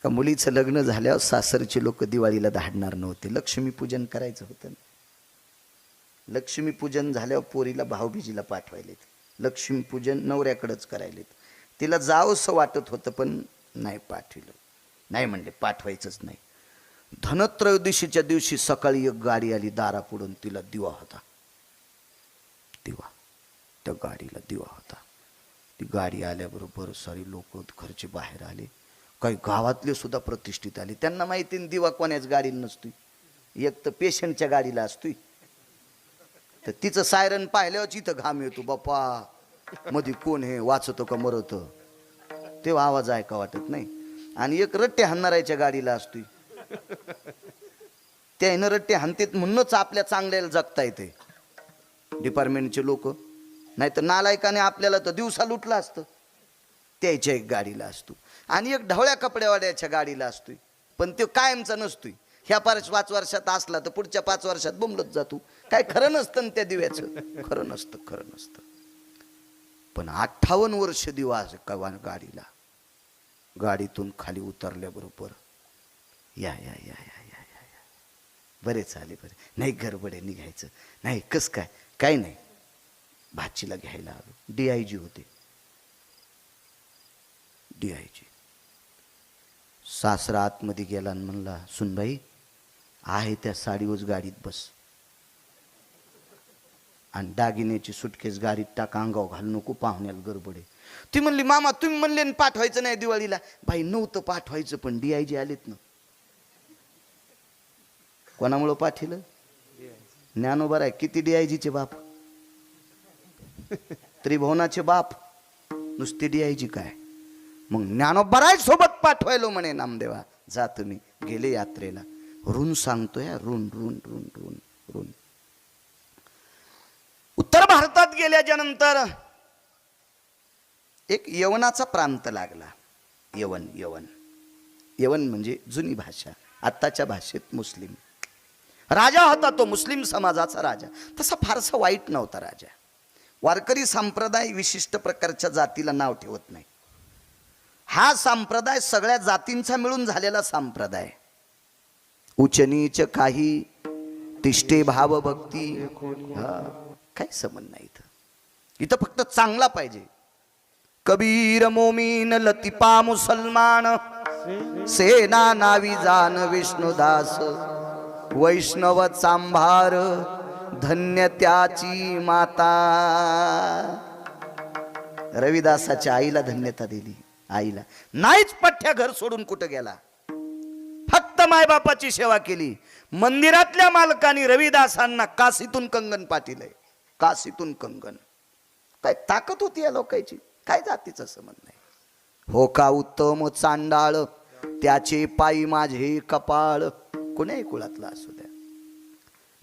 का मुलीचं लग्न झाल्यावर सासरचे लोक दिवाळीला धाडणार नव्हते, लक्ष्मीपूजन करायचं होतं. लक्ष्मीपूजन झाल्यावर पोरीला भाऊबीजीला पाठवायलेत, लक्ष्मीपूजन नवऱ्याकडेच करायलेत. तिला जावंसं वाटत होतं पण नाही पाठविलं, नाही म्हणले पाठवायचंच नाही. धनत्रयोदशीच्या दिवशी सकाळी एक गाडी आली दारापुढून, तिला दिवा होता, दिवा, त्या गाडीला दिवा होता. ती गाडी आल्याबरोबर सारी लोक घरचे बाहेर आले, काही गावातले सुद्धा प्रतिष्ठित आले. त्यांना माहिती दिवा कोण्याच गाडीला नसतोय, एक तर पेशंटच्या गाडीला असतोय. तर तिचं सायरन पाहिल्यावर इथं घाम येतो, बाप्पा मध्ये कोण हे, वाचतो का मरतो, तेव्हा आवाज ऐका वाटत नाही. आणि एक रट्टे हाणणाऱ्याच्या गाडीला असतोय, त्यानं रट्टे हाणतेत म्हणूनच आपल्या चांगल्याला जगता येते डिपार्टमेंटचे लोक. नाही तर नालायकाने आपल्याला तर दिवसा लुटलं असतं. त्याच्या एक गाडीला असतो. आणि एक ढवळ्या कपड्यावाड्याच्या गाडीला असतोय, पण तो कायमचा नसतोय. ह्या 5 वर्षात असला तर पुढच्या 5 वर्षात बोंबलत जातो. काय खरं नसतं ना त्या दिव्याचं, खरं नसतं, खरं नसतं. पण 58 वर्ष दिवा गाडीला. गाडीतून खाली उतरल्याबरोबर या या या या या या या बरे चाले, बरे नाही गडबडे निघायचं नाही, कस काय, काय नाही. भाचीला घ्यायला आलो, DIG होते, DIG. सासरा आतमध्ये गेला आणि म्हणला, सुनबाई आहे त्या साडीवर गाडीत बस आणि दागिन्याची सुटकेस गाडीत टाक, अंगाव घालू नको, पाहुण्याला गडबडे. ती म्हणली, मामा तुम्ही म्हणले पाठवायचं नाही दिवाळीला. बाई नव्हतं पाठवायचं, पण DIG आलेत ना. कोणामुळं पाठिलं? ज्ञानोबा आहे. किती DIGचे बाप, त्रिभुवनाचे बाप, नुसते DIG काय. मग ज्ञानोबा सोबत पाठवायलो म्हणे नामदेवा, जा तुम्ही. गेले यात्रेला. ऋण सांगतोय, ऋण ऋण ऋण ऋण ऋण. उत्तर भारतात गेल्याच्या नंतर एक यवनाचा प्रांत लागला. यवन, यवन, यवन म्हणजे जुनी भाषा, आत्ताच्या भाषेत मुस्लिम. राजा होता तो, मुस्लिम समाजाचा राजा. तसा फारसा वाईट नव्हता राजा. वारकरी संप्रदाय विशिष्ट प्रकारच्या जातीला नाव ठेवत नाही. हा संप्रदाय सगळ्या जातींचा मिळून झालेला संप्रदाय. उच्च नीच काही, तिष्ठे भाव भक्ती, काही संबंध नाही इथं. इथं फक्त चांगला पाहिजे. कबीर मोमीन लतिपा मुसलमान, सेना नावी जान विष्णुदास, वैष्णव चांभार धन्य त्याची माता. रविदासाच्या आईला धन्यता दिली. आईला नाहीच पठ्या घर सोडून कुठं गेला, फक्त मायबापाची सेवा केली. मंदिरातल्या मालकांनी रविदासांना काशीतून कंगन पाठिलंय, काशीतून कंगन. काय ताकद होती या लोकांची, काय जातीचा संबंध नाही. हो का उत्तम चांडाळ, त्याचे पायी माझे कपाळ. कुणाही कुळातला असू द्या.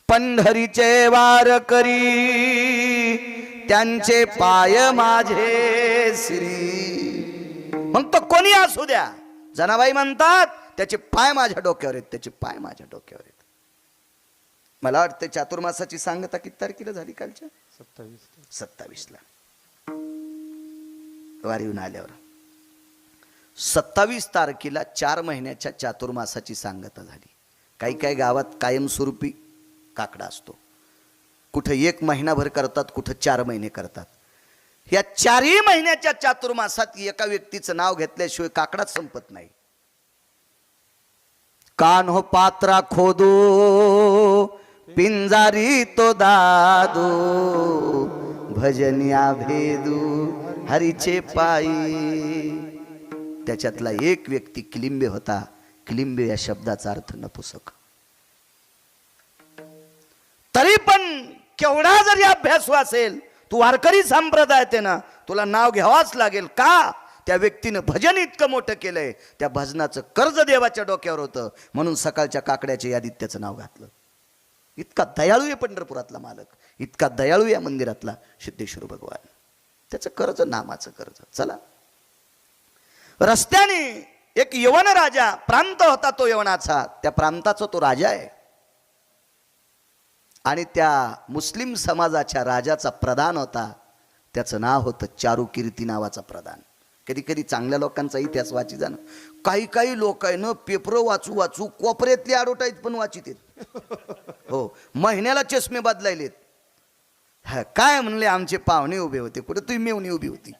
पंढरीचे वार करी, त्यांचे पाय माझे श्री. मग तो कोणी असू द्या. जनाबाई म्हणतात, त्याचे पाय माझ्या डोक्यावर आहेत, त्याचे पाय माझ्या डोक्यावर आहेत. मला वाटतं चातुर्मासाची सांगता किती तारखेला झाली? कालच्या 27ला वारीहून आल्यावर. 27 तारखेला 4 महिन्याच्या चातुर्मासाची सांगता झाली. काही काही गावात कायमस्वरूपी काकडा असतो. कुठं 1 महिनाभर करतात, कुठं 4 महिने करतात. या 4ही महिन्याच्या चातुर्मासात एका व्यक्तीचं नाव घेतल्याशिवाय काकडाच संपत नाही. कान्हो पात्रा खोदो, पिंजारी तो दादो, भजनिया भेदू हरीचे पायी. त्याच्यातला एक व्यक्ती किलिंबे होता. किलिंबे या शब्दाचा अर्थ नपुसक. तरी पण केवढा जरी अभ्यास असेल, तू वारकरी संप्रदायात आहे ना, तुला नाव घ्यावाच लागेल. का? त्या व्यक्तीनं भजन इतकं मोठं केलंय, त्या भजनाचं कर्ज देवाच्या डोक्यावर होतं, म्हणून सकाळच्या काकड्याच्या यादीत त्याचं नाव घातलं. इतका दयाळू आहे पंढरपुरातला मालक, इतका दयाळू या मंदिरातला सिद्धेश्वर भगवान. त्याचं कर्ज, नामाचं कर्ज. चला, रस्त्याने एक यवन राजा, प्रांत होता तो यवनाचा, त्या प्रांताचा तो राजा आहे. आणि त्या मुस्लिम समाजाच्या राजाचा प्रधान होता, त्याचं नाव होतं चारुकीर्ती नावाचा प्रधान. कधी कधी चांगल्या लोकांचा इतिहास वाची जाणं. काही काही लोक आहे ना पेपर वाचू वाचू कोपऱ्यातली ॲडव्हर्टाईज पण वाचित हो, महिन्याला चष्मे बदलायलेत. हा काय म्हणले आमचे पाहुणे उभे होते, कुठे तुम्ही मेवणी उभी होती,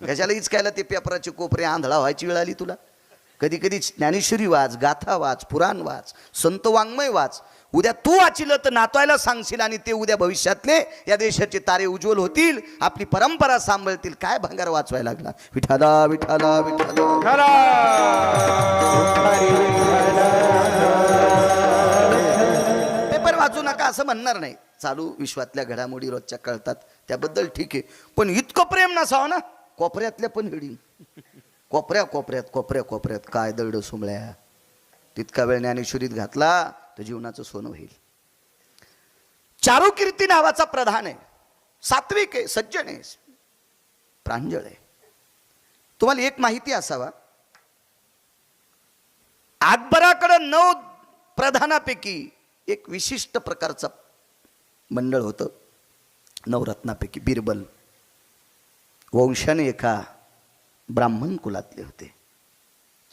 कशाला इचकायला ते पेपराचे कोपरे, आंधळा व्हायची वेळ आली तुला. कधी कधी ज्ञानेश्वरी वाच, गाथा वाच, पुराण वाच, संत वाङ्मय वाच. उद्या तू वाचिलं तर नातवायला सांगशील आणि ते उद्या भविष्यातले या देशाचे तारे उज्ज्वल होतील, आपली परंपरा सांभाळतील. काय भंगार वाचवायला लागला. विठाला विठाला विठाला. पेपर वाचू नका असं म्हणणार नाही. चालू विश्वातल्या घडामोडी रोजच्या कळतात त्याबद्दल ठीक आहे, पण इतकं प्रेम नसावं ना कोपऱ्यातल्या पण हिडी. कोपऱ्यात काय दरड सुमळ्या. तितका वेळ ज्ञानेश्वरीत घातला तर जीवनाचं सोनं होईल. चारुकीर्ती नावाचा प्रधान आहे, सात्विक आहे, सज्जन आहे, प्रांजळ आहे. तुम्हाला एक माहिती असावा, अकबराकडे 9 प्रधानापैकी एक विशिष्ट प्रकारचा मंडळ होतं. 9 रत्नापैकी बिरबल वंशाने एका ब्राह्मण कुलातले होते.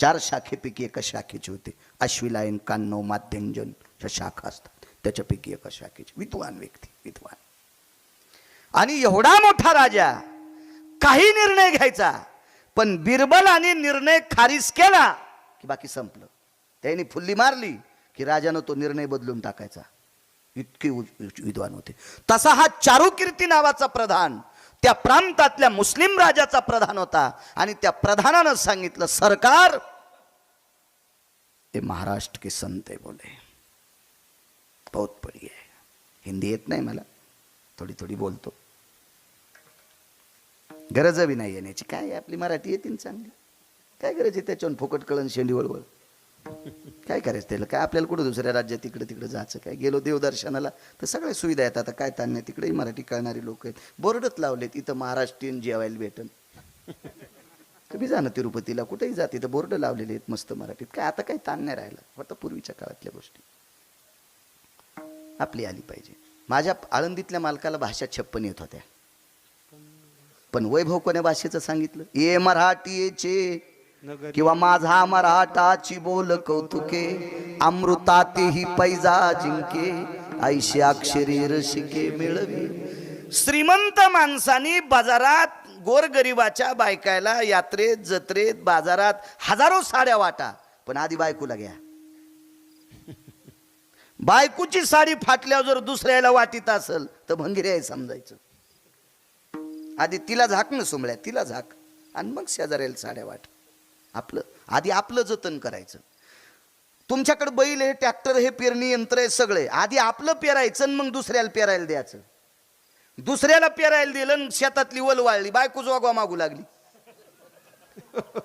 4 शाखेपैकी एका शाखेचे होते. अश्विलायन, कान्नव, माध्यंजन ह्या शाखा असतात, त्याच्यापैकी एका शाखेचे विद्वान व्यक्ती, विद्वान. आणि एवढा मोठा राजा, काही निर्णय घ्यायचा, पण बिरबल आणि निर्णय खारिज केला की बाकी संपलं. त्याने फुल्ली मारली की राजानं तो निर्णय बदलून टाकायचा. इतके विद्वान होते. तसा हा चारुकीर्ती नावाचा प्रधान त्या प्रांतातल्या मुस्लिम राजाचा प्रधान होता. आणि त्या प्रधानानं सांगितलं, सरकार ये महाराष्ट्र के संत है बोले, बहुत बढिया है. हिंदी येत नाही मला, थोडी थोडी बोलतो, गरज बी नाही येण्याची. काय आपली मराठी येतील चांगली, काय गरज आहे त्याच्यावर फुकट कळण शेंडी वळवळ. काय करायचं त्याला, काय आपल्याला कुठं दुसऱ्या राज्यात तिकडे तिकडे जायचं काय. गेलो देवदर्शनाला तर सगळ्या सुविधा येतात. आता काय तान्य, तिकडेही मराठी कळणारी लोक आहेत. बोर्डच लावलेत, इथं महाराष्ट्रीयन जेवायला भेटन. तुम्ही जा ना तिरुपतीला, कुठेही जा, तिथं बोर्ड लावलेले आहेत मस्त मराठीत. काय आता काही ताण नाही राहिला, फक्त पूर्वीच्या काळातल्या गोष्टी आपली आली पाहिजे. माझ्या आळंदीतल्या मालकाला भाषा 56 येत होत्या, पण वैभव कोण्या भाषेचं सांगितलं, ये मराठीचे किंवा माझा मराठाची बोल कौतुके, अमृतातेही पैजा जिंके, ऐशी अक्षरी रसिके मिळवी. श्रीमंत माणसानी बाजारात गोरगरिबाच्या बायकायला यात्रेत, जत्रेत, बाजारात हजारो साड्या वाटा, पण आधी बायकोला घ्या. बायकोची साडी फाटल्यावर जर दुसऱ्याला वाटीत असेल तर भंगिरी आहे समजायचं. आधी तिला झाक न सुमळ्या, तिला झाक, आणि मग शेजाऱ्याला साड्या वाट. आपलं आधी आपलं जतन करायचं. तुमच्याकडे बैल आहे, ट्रॅक्टर हे, पेरणी यंत्र आहे, सगळे. आधी आपलं पेरायचं आणि मग दुसऱ्याला पेरायला द्यायचं. दुसऱ्याला पेरायला दिलं, शेतातली वल वाळली, बायको जोगवा मागू लागली.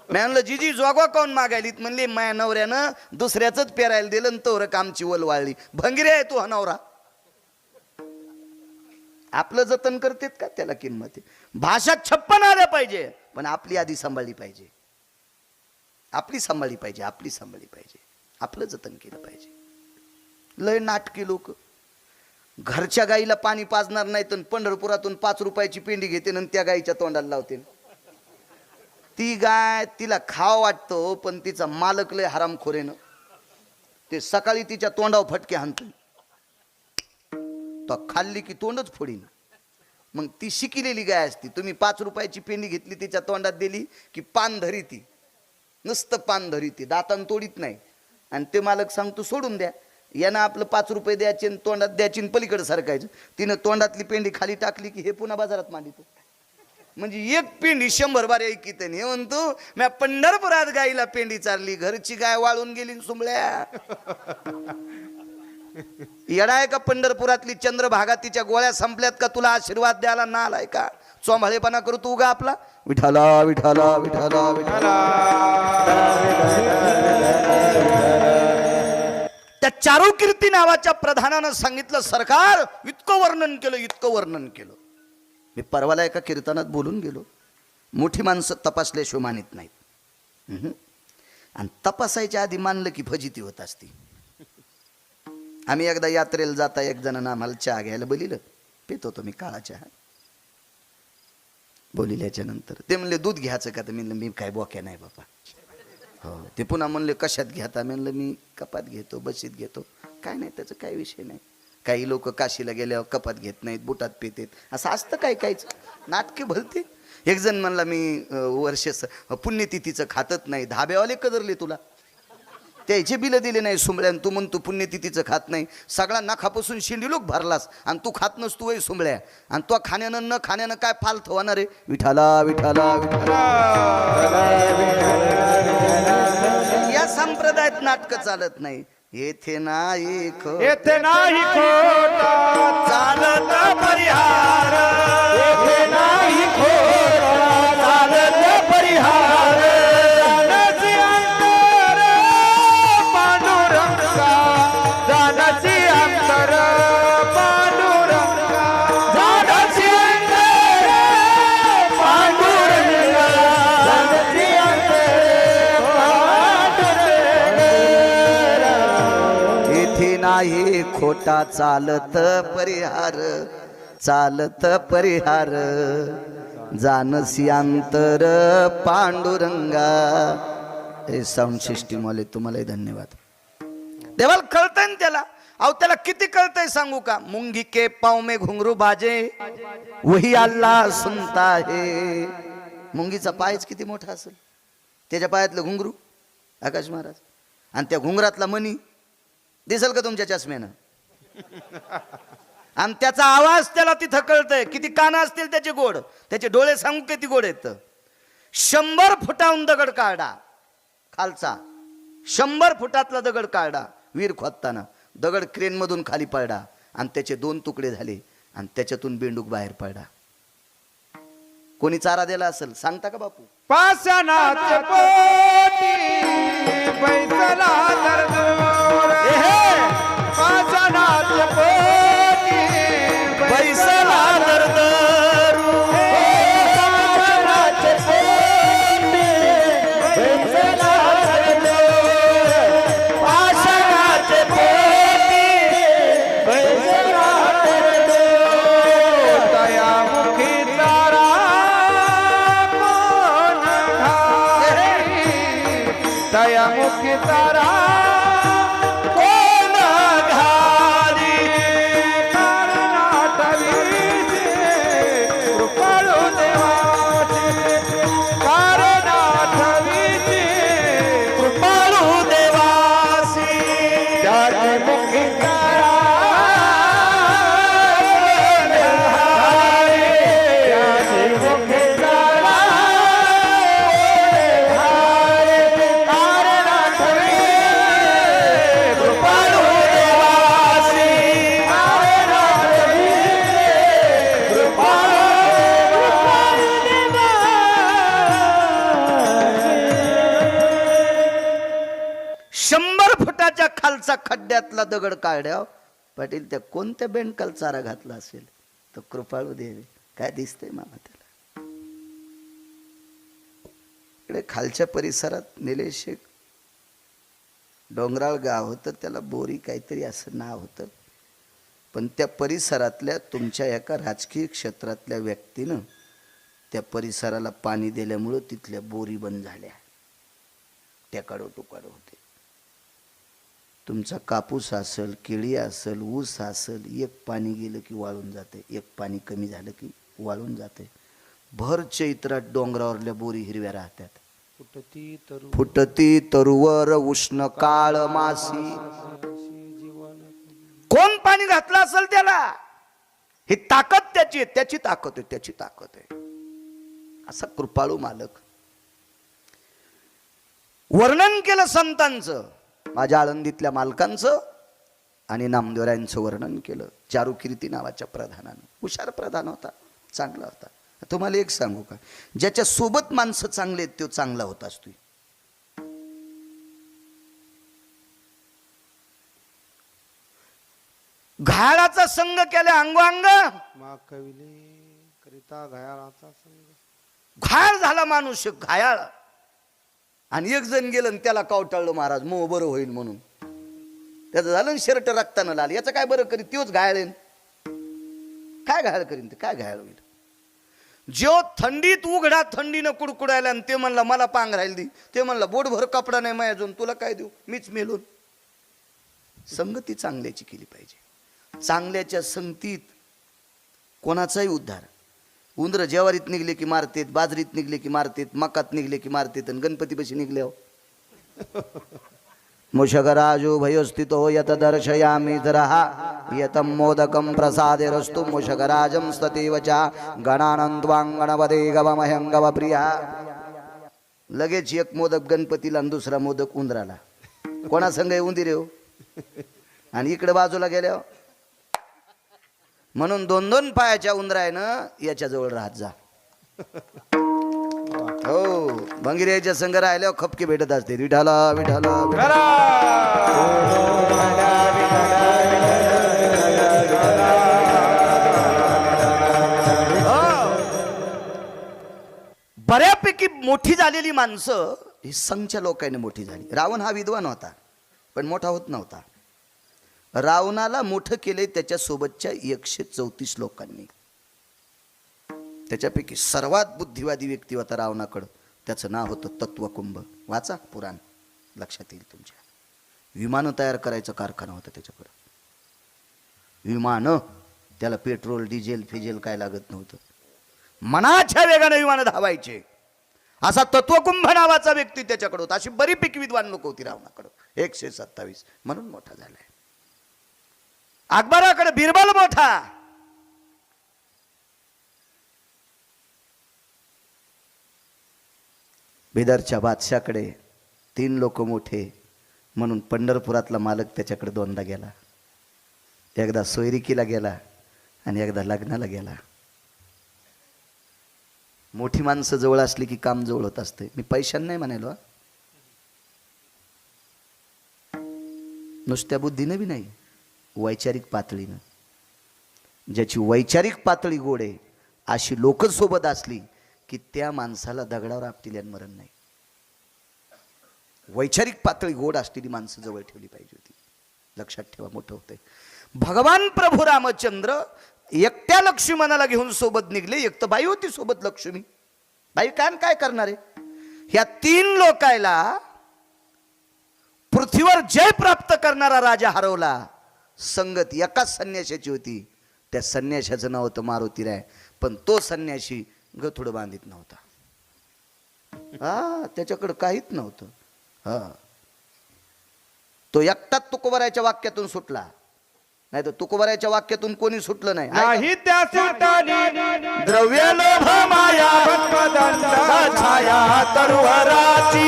म्हणलं जीजी जोगवा काऊन मागायलीत, म्हणले माया नवऱ्यानं दुसऱ्याच पेरायला दिलं तोवर कामची वल वाळली. भंगिरी आहे तू हा नवरा. आपलं जतन करतेत का, त्याला किंमत आहे. भाषा 56 आल्या पाहिजे, पण आपली आधी सांभाळली पाहिजे, आपली सांभाळली पाहिजे, आपली सांभाळली पाहिजे, आपलं जतन केलं पाहिजे. लय नाटकी लोक घरच्या गाईला पाणी पाजणार नाही तर पंढरपुरातून 5 रुपयाची पेंडी घेते आणि त्या गाईच्या तोंडाला लावते. ती गाय तिला खाव वाटतो, पण तिचा मालक लय हरामखोरेनं ते सकाळी तिच्या तोंडावर फटके हाणतो, तो खाल्ली की तोंडच फोडीन. मग ती शिकिलेली गाय असती. तुम्ही 5 रुपयाची पेंडी घेतली, तिच्या तोंडात दिली की पान धरी, ती नुसतं पान धरी, ती दातान तोडीत नाही. आणि ते मालक सांगतो सोडून द्या, यानं आपलं 5 रुपये द्यायचे, तोंडात द्यायची, पलीकडे सरकायचं. तिनं तोंडातली पेंडी खाली टाकली की हे पुन्हा बाजारात मांडितो. म्हणजे एक पेंडी 100 बार ऐकीत नाही. म्हणतो मी पंढरपुरात गाईला पेंडी चालली, घरची गाय वाळून गेली सुमळ्या. येडा आहे का पंढरपुरातली चंद्रभागा, तिच्या गोळ्या संपल्यात का तुला आशीर्वाद द्यायला ना आलाय का. चोंभाळेपणा करू तू उगा आपला. विठाला विठाला विठाला विठाला. त्या चारुकीर्ती नावाच्या प्रधानानं सांगितलं, सरकार इतकं वर्णन केलं, इतकं वर्णन केलं. मी परवाला एका कीर्तनात बोलून गेलो, मोठी माणसं तपासल्याशिवाय मानित नाहीत. आणि तपासायच्या आधी मानलं की फजिती होत असती. आम्ही एकदा यात्रेला जाता एक जणांना आम्हाला चहा घ्यायला बोलिलं, पित होतो मी काळा चहा. बोलिल्याच्या नंतर ते म्हणले दूध घ्यायचं का? तर म्हणलं मी काय बोक्या नाही बाबा. हो. ते पुन्हा म्हणले कशात घेता? म्हणलं मी कपात घेतो, बशीत घेतो. काय नाही त्याचं काही विषय नाही. काही लोक काशीला गेल्यावर कपात घेत नाहीत, बुटात पितेत, असं असतं काय काहीच नाटके भलते. एक जण म्हणला मी वर्ष पुण्यतिथीचं खातच नाही. धाब्यावाले कदरले तुला, त्याचे बिलं दिले नाही सुंबळ्या, तू म्हणतो पुण्यतिथीचं खात नाही. सगळा नखापासून शिंडिलोक भरलास आणि तू खात नसतो वय सुंबळ्या. आणि तो खाण्यानं न खाण्यानं काय फालत होणार रे? विठाला विठाला विठाला. या संप्रदायात नाटक चालत नाही. येथे नाही येथे नाही खोटा चालत परिहार, येथे नाही खोटा चालत परिहार. जाण्याची अंतर पांडुरंगा, जाण्याची अंतर पांडुरंगा, जाण्याची अंतर पांडुरंगा, जाण्याची अंतर पांडुरंगा. येथे नाही खोटा चालत परिहार, चालत परिहार. जानसी अंतर पांडुरंगा. हे साऊंड सिस्टीम वाले तुम्हालाही धन्यवाद. देवाला कळतंय ना त्याला. अहो त्याला किती कळतंय सांगू का? मुंगी के पाव में घुंगरू बाजे वही अल्लाह सुनता है. मुंगीचा पायच किती मोठा असेल, त्याच्या पायातलं घुंगरू आकाश महाराज, आणि त्या घुंगरातला मणी दिसल का तुमच्या चष्म्यानं? आणि त्याचा आवाज त्याला तिथं कळतंय. किती कान असतील त्याचे गोड, त्याचे डोळे सांगू किती गोड आहेत. 100 फुटाहून दगड काढा खालचा, 100 फुटातला दगड काढा. वीर खोदताना दगड क्रेन मधून खाली पडला आणि त्याचे 2 तुकडे झाले आणि त्याच्यातून बेंडूक बाहेर पडला. कोणी चारा दिला असेल सांगता का बापू? पाषाणाचे पोटी बैसला दरदूर, पाषाणाचे पोटी बैसला दरदरू, पाषाणाचे पोटी बैसला दरदूर, पाषाणाचे पोटी बैसला दरदूर. दयामुखी तारा दयामुखी तारा कोण घाली, कारणाटवीचे कृपाळू देवाचे, कारणाटवीचे कृपाळू देवासी. त्याची मुखी तारा त्याची मुखी तारा खालचा खड्ड्यातला दगड काढ्या पाटील त्या कोणत्या बेंडकाल चारा घातला असेल? तो कृपाळू देवी. काय दिसतंय मामा त्याला? इकडे खालच्या परिसरात निलेश एक डोंगराळ गाव होतं, त्याला बोरी काहीतरी असं नाव होतं. पण त्या परिसरातल्या तुमच्या एका राजकीय क्षेत्रातल्या व्यक्तीनं त्या परिसराला पाणी दिल्यामुळं तिथल्या बोरी बंद झाल्या, टेकाडो टुकाडो होते. तुमचा कापूस असेल, केळी असेल, ऊस असेल, एक पाणी गेलं की वाळून जाते, एक पाणी कमी झालं की वाळून जाते. भर चैत्रात डोंगरावरल्या बोरी हिरव्या राहतात. फुटती तरुवर उष्ण काळ मासी. कोण पाणी घातलं असेल त्याला? ही ताकद त्याची आहे, त्याची ताकद आहे, त्याची ताकद आहे. असा कृपाळू मालक. वर्णन केलं संतांचं, माझ्या आळंदीतल्या मालकांचं आणि नामदेवरायांचं वर्णन केलं चारुकीर्ती नावाच्या प्रधानानं. हुशार प्रधान होता, चांगला होता. तुम्हाला एक सांगू का, ज्याच्या सोबत माणसं चांगले आहेत तो चांगला होत असतो. घायाळाचा संघ केला अंगोअंग, करिता घायाळाचा संघ. घायाळ झाला माणूस, घायाळ. आणि एक जण गेलं त्याला कावटाळलं महाराज, मग बरं होईल म्हणून. त्याचं झालं शर्ट रक्तानं लाल, याचं काय बरं करीन? तोच घायाळ. काय घायाळ करीन ते? काय घायाळ होईल? जो थंडीत उघडा थंडीनं कुडकुडायला आणि ते म्हणला मला पांग राहील दी, ते म्हणला बोटभर कपडा नाही माझ्या अजून, तुला काय देऊ, मीच मेलून. संगती चांगल्याची केली पाहिजे. चांगल्याच्या संगतीत कोणाचाही उद्धार. उंदर ज्वारीत निघले की मारतेत, बाजरीत निघले की मारतेत, मकात निघले की मारतेत, आणि गणपतीपाशी निघले हो मुषगराजो भयोस्थितो यत दर्शयामि धरहा यतं मोदकं प्रसादेरस्तु मुषगराजं स्ततेव च गणानन्द्वाङ्गणपदे गवमह्यं गवप्रिया. लगेच एक मोदक गणपतीला आणि दुसरा मोदक उंदराला. कोणा संग उंदीर हो आणि इकडे बाजूला गेल्या. म्हणून 2-2 पायाच्या उंदरायनं याच्याजवळ राहत जा. हो भंगिऱ्याच्या संघ राहिल्यावर खपके भेटत असते. विठाला विठाला बऱ्यापैकी मोठी झालेली माणसं ही संघच्या लोकांनी मोठी झाली. रावण हा विद्वान होता पण मोठा होत नव्हता. रावणाला मोठं केले त्याच्या सोबतच्या 134 लोकांनी. त्याच्यापैकी सर्वात बुद्धिवादी व्यक्ती होता रावणाकडं. त्याचं नाव होतं तत्वकुंभ. वाचा पुराण, लक्षात येईल तुमच्या. विमानं तयार करायचा कारखाना होता त्याच्याकडं. विमानं, त्याला पेट्रोल डिझेल फिजेल काय लागत नव्हतं. मनाच्या वेगाने विमानं धावायचे. असा तत्वकुंभ नावाचा व्यक्ती त्याच्याकडे होता. अशी बरीपैकी विद्वान लोक होती रावणाकडं. 127 म्हणून मोठा झालाय. अकबराकडे बिरबल मोठा. बिदरच्या बादशाकडे 3 लोक मोठे म्हणून पंढरपुरातला मालक त्याच्याकडे 2दा गेला. एकदा सोयरिकीला गेला आणि एकदा लग्नाला गेला. मोठी माणसं जवळ असली की काम जवळ होत असते. मी पैशाने नाही म्हणालो, नुसत्या बुद्धीने बी नाही, वैचारिक पातळीनं. ज्याची वैचारिक पातळी गोड आहे अशी लोक सोबत असली की त्या माणसाला दगडावर आपटील्यान मरण नाही. वैचारिक पातळी गोड असलेली माणसं जवळ ठेवली पाहिजे होती. लक्षात ठेवा, मोठं होतंय. भगवान प्रभू रामचंद्र एकट्या लक्ष्मणाला घेऊन सोबत निघले. एक तर बाई होती सोबत लक्ष्मी. बाई काय करणार आहे. ह्या 3 लोकायला पृथ्वीवर जय प्राप्त करणारा राजा हरवला. संगत एकाच संन्याशाची होती. त्या संन्याशाचं नाव होतं मारुतीराय. पण तो संन्याशी गथुडं बांधित नव्हता. त्याच्याकडं काहीच नव्हतं. तो एकटाच तुकोबारायच्या वाक्यातून सुटला. नाही तर तुकोबारायच्या वाक्यातून कोणी सुटलं नाही. नाही त्या सुटानी द्रव्य लोभ माया पद्मदंड छाया तरुवराची,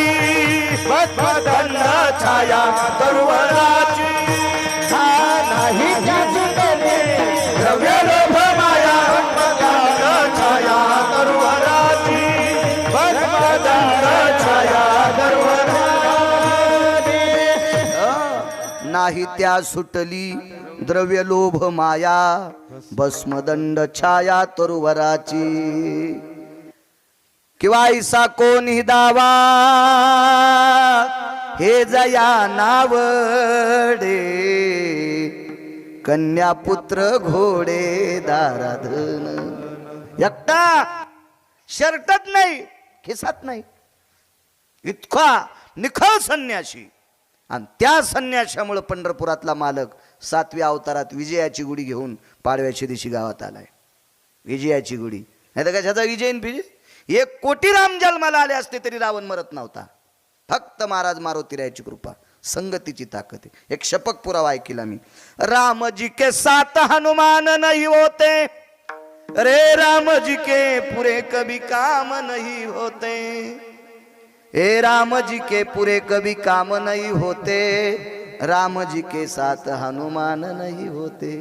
पद्मदंड छाया तरुवराची. नाही त्या सुटानी द्रव्य लोभ माया पद्मदंड छाया तरुवराची, पद्मदंड छाया तरुवराची. नाही त्या सुटली द्रव्य लोभ माया, भस्मदंड छाया तरुवराची. किंवा ऐसा कोणी दावा हे जया नावडे, कन्या पुत्र घोडे दाराधन. एकटा, शर्टच नाही खिसात नाही, इतका निखळ संन्याशी. आणि त्या संन्याशामुळे पंढरपुरातला मालक 7व्या अवतारात विजयाची गुढी घेऊन पाडव्याच्या दिवशी गावात आलाय. विजयाची गुढी, नाही तर कशाचा विजय फिजे. 1 कोटी राम जन्माला आले असते तरी रावण मरत नव्हता. फक्त महाराज मारुतीरायाची कृपा, संगतीची ताकद आहे. एक शपक पुरावा ऐकला मी. राम जी के साथ हनुमान नहीं होते, रे राम जी के पूरे कभी काम नहीं होते. हे राम जी के पूरे कभी काम नहीं होते, राम जी के साथ हनुमान नहीं होते.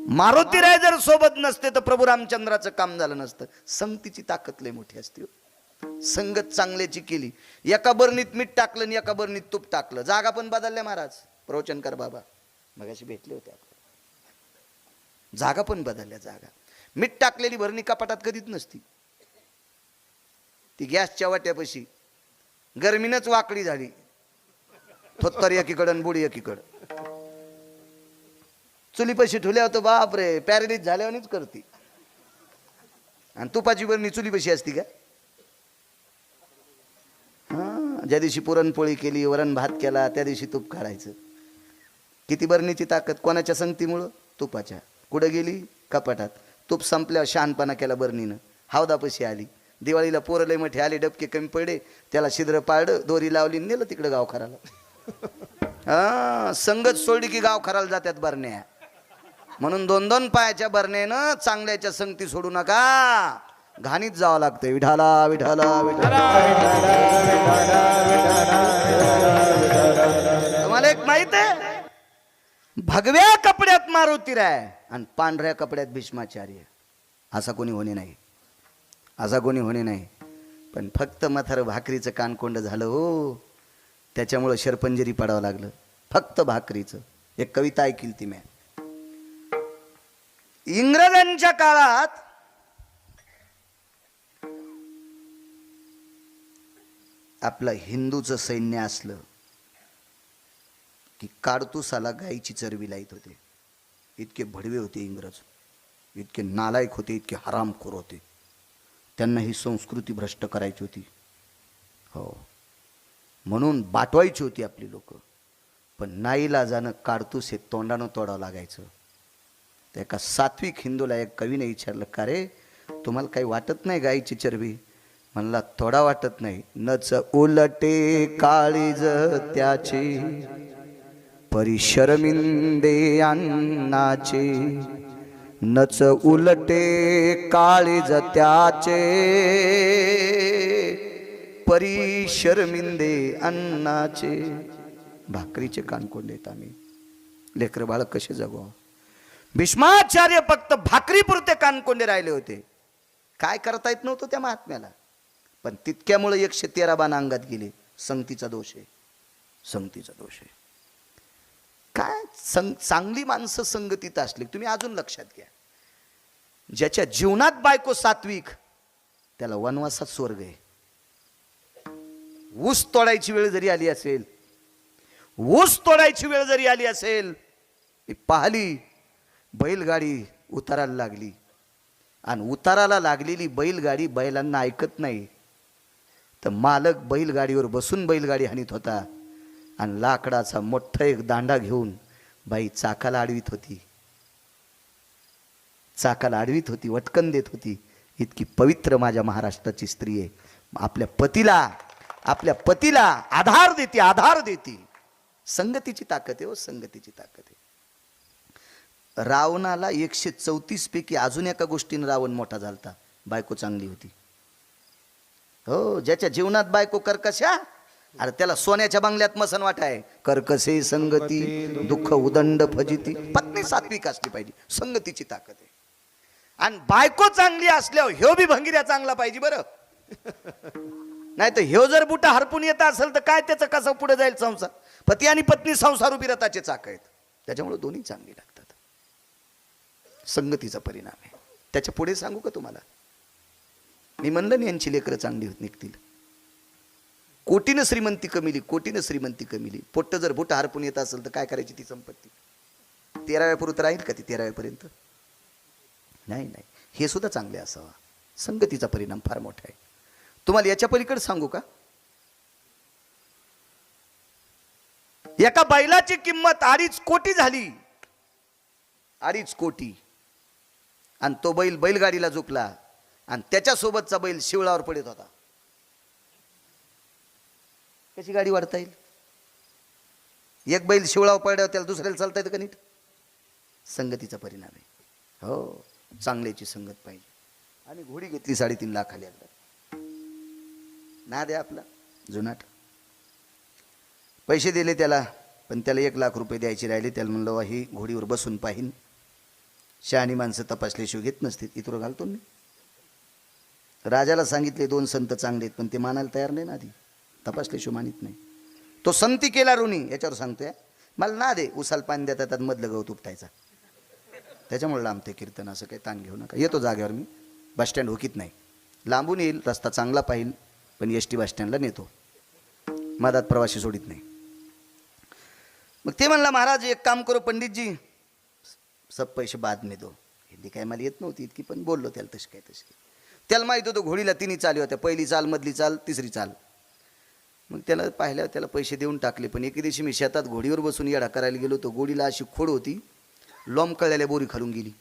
मारुतीराय जर सोबत नसते तर प्रभू रामचंद्राचं काम झालं नसतं. संगतीची ताकद लय मोठी असते. संगत चांगल्याची केली. एका बरणीत मीठ टाकलं आणि एका बरणीत तूप टाकलं, जागा पण बदलल्या. महाराज प्रवचनकर बाबा मगाशी भेटले होते. जागा पण बदलल्या. जागा मीठ टाकलेली भरणी कपाटात कधीच नसती. ती गॅसच्या वाट्यापाशी गरमीनच वाकडी झाली. थोत्तर एकीकडं बुडी एकीकडं. चुलीपाशी ठुल्या होतं, बाप रे पॅरेलिस झाल्यावानीच करती. आणि तुपाची बरणी चुलीपाशी असती का? हां, ज्या दिवशी पुरणपोळी केली, वरण भात केला, त्या दिवशी तूप काढायचं. किती बरणीची ताकद? कोणाच्या संगतीमुळं? तुपाच्या. कुठं गेली? कपाटात. तूप संपल्यावर शहाणपणा केला बरणीनं, हावदापाशी आली. दिवाळीला पोरं लय मोठे आले, डबके कमी पडले, त्याला छिद्र पाडलं, दोरी लावली, नेलं तिकडं गाव खराला. हां, संगत सोडली की गाव खराला जात्यात बरण्या. म्हणून 2-2 पायाच्या बरण्यानं चांगल्याच्या संगती सोडू नका, घाणीत जावं लागतं. विठाला विठाला विठाला. तुम्हाला एक माहित आहे, भगव्या कपड्यात मारुती राय आणि पांढऱ्या कपड्यात भीष्माचार्य. असा कोणी होणे नाही, असा कोणी होणे नाही. पण फक्त म्हातार भाकरीचं कानकोंड झालं हो, त्याच्यामुळं शरपंजरी पडावं लागलं. फक्त भाकरीचं. एक कविता ऐकली ती मी. इंग्रजांच्या काळात आपलं हिंदूचं सैन्य असलं की काडतुसाला गायीची चरबी लाईत होते. इतके भडवे होते इंग्रज, इतके नालायक होते, इतके हरामखोर होते. त्यांना ही संस्कृती भ्रष्ट करायची होती. हो, म्हणून बाटवायची होती आपली लोक. पण नाईलाजानं काडतूस हे तोंडानं तोडावं लागायचं. तर एका सात्विक हिंदूला एक कवीने विचारलं, का रे तुम्हाला काही वाटत नाही गायीची चरबी? म्हणला, थोडा वाटत नाही. नच उलटे काळीज त्याचे, परिशर्मिंदे अन्नाचे. नच उलटे काळीज त्याचे, परिशर्मिंदे अन्नाचे. भाकरीचे कानकोंड देत आम्ही, लेकर बाळ कसे जगवा. भीष्माचार्य फक्त भाकरीपुरते कानकोंडे राहिले होते. काय करता येत नव्हतं त्या महात्म्याला, पण तितक्यामुळे 113 बाण अंगात गेले. संगतीचा दोष आहे, संगतीचा दोष आहे. काय चांगली माणसं संगतीत असली, तुम्ही अजून लक्षात घ्या, ज्याच्या जीवनात बायको सात्विक, त्याला वनवासात स्वर्ग आहे. ऊस तोडायची वेळ जरी आली असेल, ऊस तोडायची वेळ जरी आली असेल, पाहिली बैलगाडी उतारायला लागली, आणि उताराला लागलेली बैलगाडी बैलांना ऐकत नाही, तर मालक बैलगाडीवर बसून बैलगाडी हाणीत होता, आणि लाकडाचा मोठा एक दांडा घेऊन बाई चाकाला आडवीत होती, चाकाला आडवीत होती, वटकन देत होती. इतकी पवित्र माझ्या महाराष्ट्राची स्त्री आहे. आपल्या पतीला आधार देते, आधार देते. संगतीची ताकद आहे हो, संगतीची ताकद आहे. रावणाला 134 पैकी अजून एका गोष्टीने रावण मोठा झालता, बायको चांगली होती. हो, ज्याच्या जीवनात बायको कर्कशा, अरे त्याला सोन्याच्या बंगल्यात मसन वाटाय. कर्कशे संगती दुःख उदंड फजिती. पत्नी सात्विक असली पाहिजे, संगतीची ताकद आहे. आणि बायको चांगली असल्यावर ह्यो बी भंगिऱ्या चांगला पाहिजे बरं. नाही तर ह्यो जर बुटा हरपून येत असेल तर काय त्याचं कसं पुढे जाईल संसार. पती आणि पत्नी संसारूपी रथाचे चाक आहेत, त्याच्यामुळे दोन्ही चांगली लागतात. संगतीचा परिणाम आहे. त्याच्या पुढे सांगू का तुम्हाला, मी म्हणलं ना यांची लेकरं चांगली होत निघतील. कोटीनं श्रीमंती कमिली, कोटीनं श्रीमंती कमिली. पोट्ट जर बुटा हरपून येत असेल तर काय करायची ती संपत्ती? 13व्या पुरत राहील का ती 13व्या पर्यंत? नाही नाही, हे सुद्धा चांगले असावा. संगतीचा परिणाम फार मोठा आहे. तुम्हाला याच्या पलीकडे सांगू का, एका बैलाची किंमत 2.5 कोटी झाली, 2.5 कोटी. आणि तो बैल बैलगाडीला झोपला, आणि त्याच्यासोबतचा बैल शिवळावर पडत होता. कशी गाडी वाढता येईल? एक बैल शिवळावर पडल्यावर त्याला दुसऱ्याला चालता येतं का नीट? संगतीचा परिणाम आहे. हो, चांगल्याची संगत पाहिजे. आणि घोडी घेतली 3.5 लाखाली. ना द्या आपला जुनाट, पैसे दिले त्याला, पण त्याला 1 लाख रुपये द्यायचे राहिले. त्याला म्हणलं, ही घोडीवर बसून पाहिन. शहाणी माणसं तपासल्याशिवाय घेत नसते. इतरं घालतो मी. राजाला सांगितले 2 संत चांगले आहेत, पण ते मानायला तयार नाही ना. आधी तपासल्याशिवाय मानित नाही. तो संती केला ऋणी, याच्यावर सांगतोय. मला ना दे, उसाल पाणी देतात, त्यात मधलं गवत उपटायचा. त्याच्यामुळे लांब ते कीर्तन. असं काही ताण घेऊ नका. येतो जागेवर मी, बसस्टँड होकीत नाही. लांबून येईल, रस्ता चांगला पाहिल, पण ST बसस्टँडला नेतो. मधात प्रवासी सोडित नाही. मग ते म्हणला, महाराज एक काम करो पंडितजी, सब पैसे बाद में दो. हिंदी काय मला येत नव्हती इतकी, पण बोललो त्याला तशी काय तशी. त्याला माहित होतं घोडीला तिन्ही चाली होत्या, पहिली चाल, मधली चाल, तिसरी चाल. मग त्याला पाहिल्यावर त्याला पैसे देऊन टाकले. पण एके दिवशी मी शेतात घोडीवर बसून येडा करायला गेलो होतो. घोडीला अशी खोड होती, लोंबकळलेल्या बोरी खालून गेली.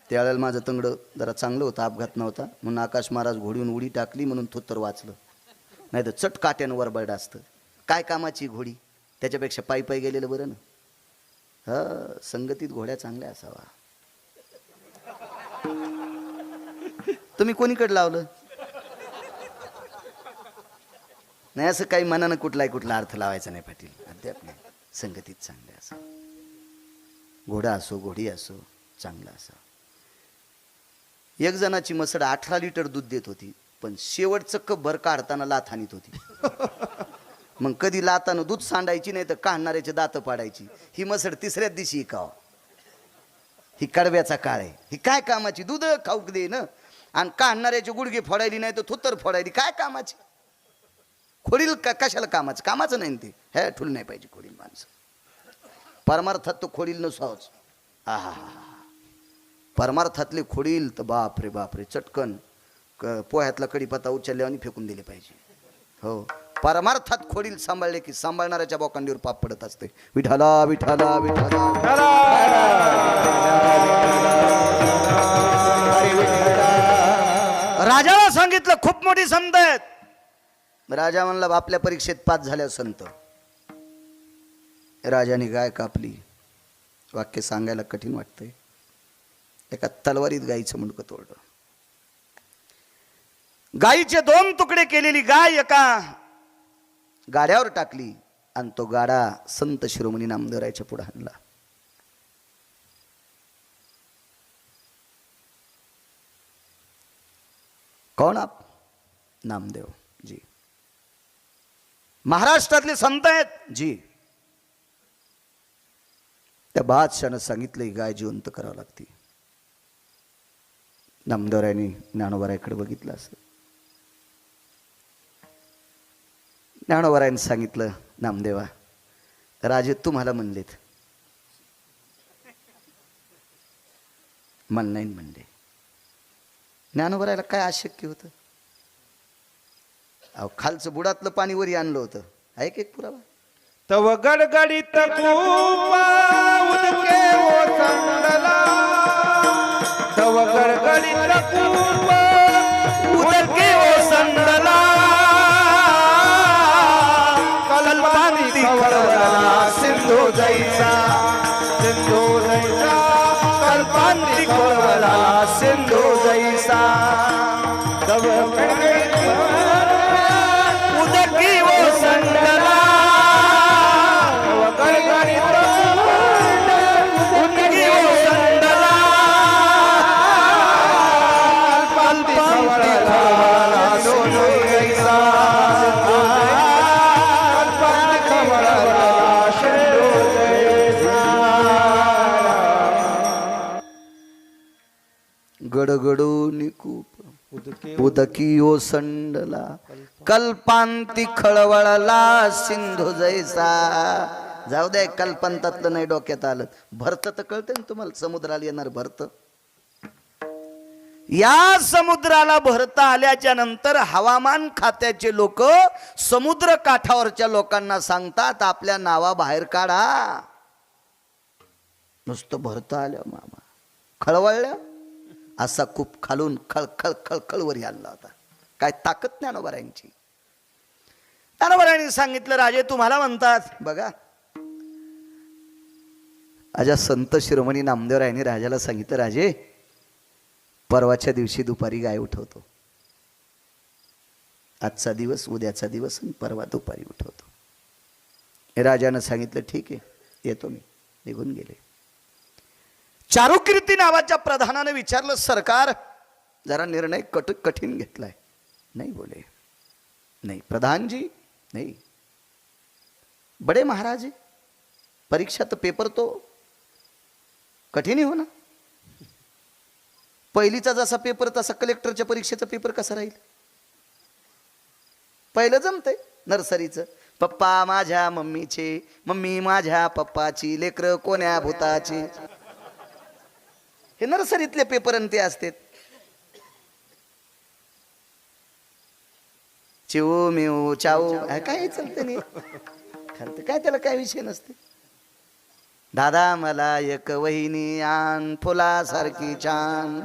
त्यावेळेला माझं तंगडं जरा चांगलं होतं, अपघात नव्हता म्हणून आकाश महाराज घोडीहून उडी टाकली म्हणून थोत्तर वाचलं. नाही तर चट काट्यानं बरड असतं. काय कामाची घोडी, त्याच्यापेक्षा पायी पायी गेलेलं बरं ना. संगतीत घोड्या चांगल्या असावा. तुम्ही कोणीकडे लावलं नाही, असं काही मनानं कुठला अर्थ लावायचा नाही पाटील. अद्याप नाही, संगतीत चांगल्या असावं. घोडा असो घोडी असो चांगला असावं. एक जणाची म्हसड 18 लिटर दूध देत होती, पण शेवटचं कप भर काढताना लाथ हानीत होती. मग कधी लातानं दूध सांडायची नाही तर काढणाऱ्याचे दात पाडायची. ही म्हसड तिसऱ्याच दिवशी इकाव. ही कडव्याचा काळ आहे. ही काय कामाची, दूध खाऊक दे ना, आणि काढणाऱ्याचे गुडघे फोडायली नाही तर थुत्तर फोडायली. काय कामाची खोडील कशाला कामाचं, कामाचं नाही ते. हे ठुल नाही पाहिजे खोडील माणसं. परमार्थात तो खोडील नसावच. आहा, परमार्थातले खोडील तर बापरे बापरे, चटकन पोह्यातला कडीपत्ता उचलले आणि फेकून दिले पाहिजे. हो, परमार्थात खोडील सांभाळले की सांभाळणाऱ्याच्या बोकांडीवर पाप पडत असते. विठाला विठाला विठाला. राजाला सांगितलं खूप मोठी संत आहेत. राजा म्हणला आपल्या परीक्षेत पास झाल्या संत. राजाने गाय कापली. वाक्य सांगायला कठीण वाटतंय. एका तलवारीत गायीचं मुंडकं तोडलं. गायीचे 2 तुकडे केलेली गाय एका गाड्यावर टाकली आणि तो गाडा संत शिरोमणी नामदेवरायच्या पुढे आणला. कौन आप? नामदेव जी. महाराष्ट्रातले संत आहेत जी. त्या बादशाहनं सांगितलं ही गाय जिवंत करावं लागते. नामदेवरायांनी ज्ञानोबारायकडे बघितलं असं. ज्ञानोबारायांनी सांगितलं, नामदेवा राजे तुम्हाला म्हणलेत, मन नाही म्हणले. ज्ञानोबारायला काय अशक्य होतं. अहो खालचं बुडातलं पाणी वरी आणलं होतं. ऐक एक पुरावा. तव गडगडीत खूप उदके ओसंडला, तव गडगडीत खूप उदके ओसंडला, कल्पांती खवळला सिंधू जैसा, सिंधू जैसा, कल्पांती खवळला सिंधू जैसा. तव गडगडीत उदकी ओसंडला, उदकी ओसंडला, कल्पांती खवळला सिंधू जैसा, कल्पांती खवळला सिंधू जैसा. गडगडून खूप उदकी ओसंडला, कल्पांती खळवळला सिंधू जैसा. जाऊ दे, कल्पांतातलं नाही डोक्यात आलं. भरत तर कळते ना तुम्हाला, समुद्राला येणार भरत. या समुद्राला भरता आल्याच्या नंतर हवामान खात्याचे लोक समुद्र काठावरच्या लोकांना सांगतात आपल्या नावा बाहेर काढा. नुसतं भरता आल्या मामा खळवळल्या असा खूप खालून खळखळ खळखळ वरी आणला होता. काय ताकद ज्ञानोबारायांची. ज्ञानोबारायांनी सांगितलं, राजे तुम्हाला म्हणतात. बघा आजा संत शिरोमणी नामदेवरायांनी राजाला सांगितलं, राजे परवाच्या दिवशी दुपारी गाय उठवतो. आजचा दिवस, उद्याचा दिवस आणि परवा दुपारी उठवतो. राजानं सांगितलं ठीक आहे, येतो मी. निघून गेले. चारुकीर्ती नावाच्या प्रधानाने विचारलं, सरकार जरा निर्णय कठीण घेतलाय. नहीं बोले, नहीं प्रधान जी नहीं, बड़े महाराज है, परीक्षा तो पेपर तो कठीण ही हो ना. पहिलीचा जसा पेपर तसा कलेक्टरच्या परीक्षेचा पेपर कसा राहील. पहिलं जमतंय नर्सरीचं, पप्पा माझ्या मम्मीचे, मम्मी माझ्या पप्पाची, लेकरं कोण्या भूताची. हे नर्सरीतले पेपर आणि ते असतात. चिऊ मिऊ चाऊ काय चालतं नाही खालतं काय, त्याला काय विषय नसते. दादा मला एक वहिनी आण फुलासारखी छान.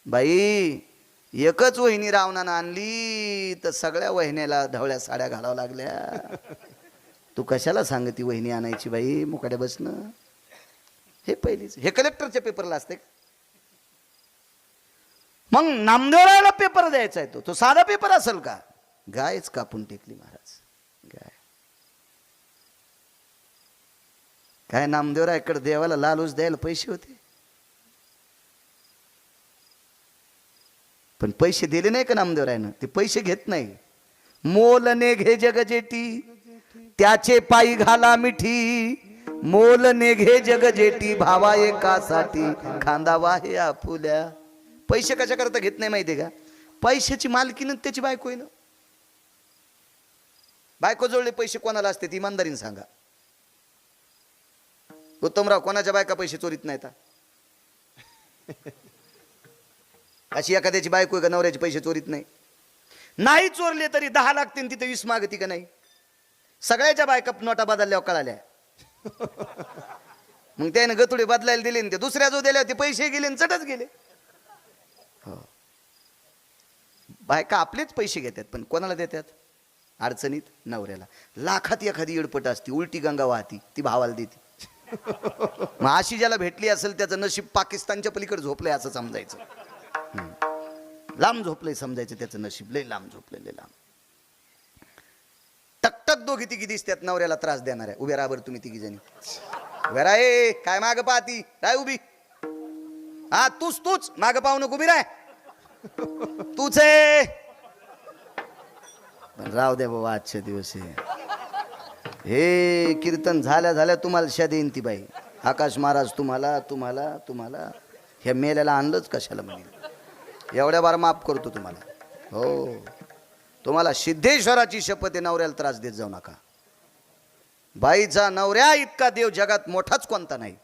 बाई एकच वहिनी रावणानं आणली तर सगळ्या वहिन्याला ढवळ्या साड्या घालाव्या लागल्या. तू कशाला सांगती वहिनी आणायची बाई, मुकाड्या बसणं. हे पहिलीच, हे कलेक्टरच्या पेपरला असते. मग नामदेवरायला पेपर द्यायचा आहे, तो साधा पेपर असेल का? गायच कापून टेकली महाराज, गाय. काय नामदेवरायकडे देवाला लालूच द्यायला पैसे होते, पण पैसे दिले नाही का नामदेवरायनं? ते पैसे घेत नाही. मोलने घे जगजेटी त्याचे पायी घाला मिठी, मोलने घे जगजेटी भावा एकासाठी खांदा वाहे आपुल्या. पैसे कशा करता घेत नाही माहितीये का? पैशाची मालकीनं त्याची बायको आहे ना. बायको जोडले पैसे कोणाला असते ती इमानदारीने सांगा. उत्तमराव कोणाच्या बायका पैसे चोरीत नाहीत? अशी एखाद्याची बायको का नवऱ्याचे पैसे चोरीत नाही? नाही चोरले तरी 10 लागतील तिथे 20 मागती का नाही? सगळ्याच्या बायका नोटा बदलल्यावर कळाल्या. मग त्याने गतुडे बदलायला दिले ते दुसऱ्या जो दिल्या ते पैसे गेले आणि चटच गेले. बायका आपलेच पैसे घेतात पण कोणाला देतात? अडचणीत नवऱ्याला. लाखात एखादी एडपट असती, उलटी गंगा वाहती, ती भावाला देते. मग अशी ज्याला भेटली असेल त्याचं नशीब पाकिस्तानच्या पलीकडे झोपलंय असं समजायचं. लांब झोपलंय समजायचं त्याचं नशीब, लय लांब झोपलंय, लय लांब. टकटक दोघी तिघी दिसतात नवऱ्याला त्रास देणार आहे. उभ्या राहा बरं तुम्ही तिघी जणी, उभ्या राहा. ए काय माग पाहती, राय उभी. हा तूच माग पाहू नको, उभी राय. तूच आहे. राव द्या बाबा, आजच्या दिवस हे कीर्तन झाल्या तुम्हाला शा देईन ती बाई. आकाश महाराज तुम्हाला ह्या मेल्याला आणलंच कशाला म्हणेल. एवढ्या बार माफ करतो तुम्हाला. हो, तुम्हाला सिद्धेश्वराची शपथ आहे, नवऱ्याला त्रास देत जाऊ नका. बाईचा नवऱ्या इतका देव जगात मोठाच कोणता नाही.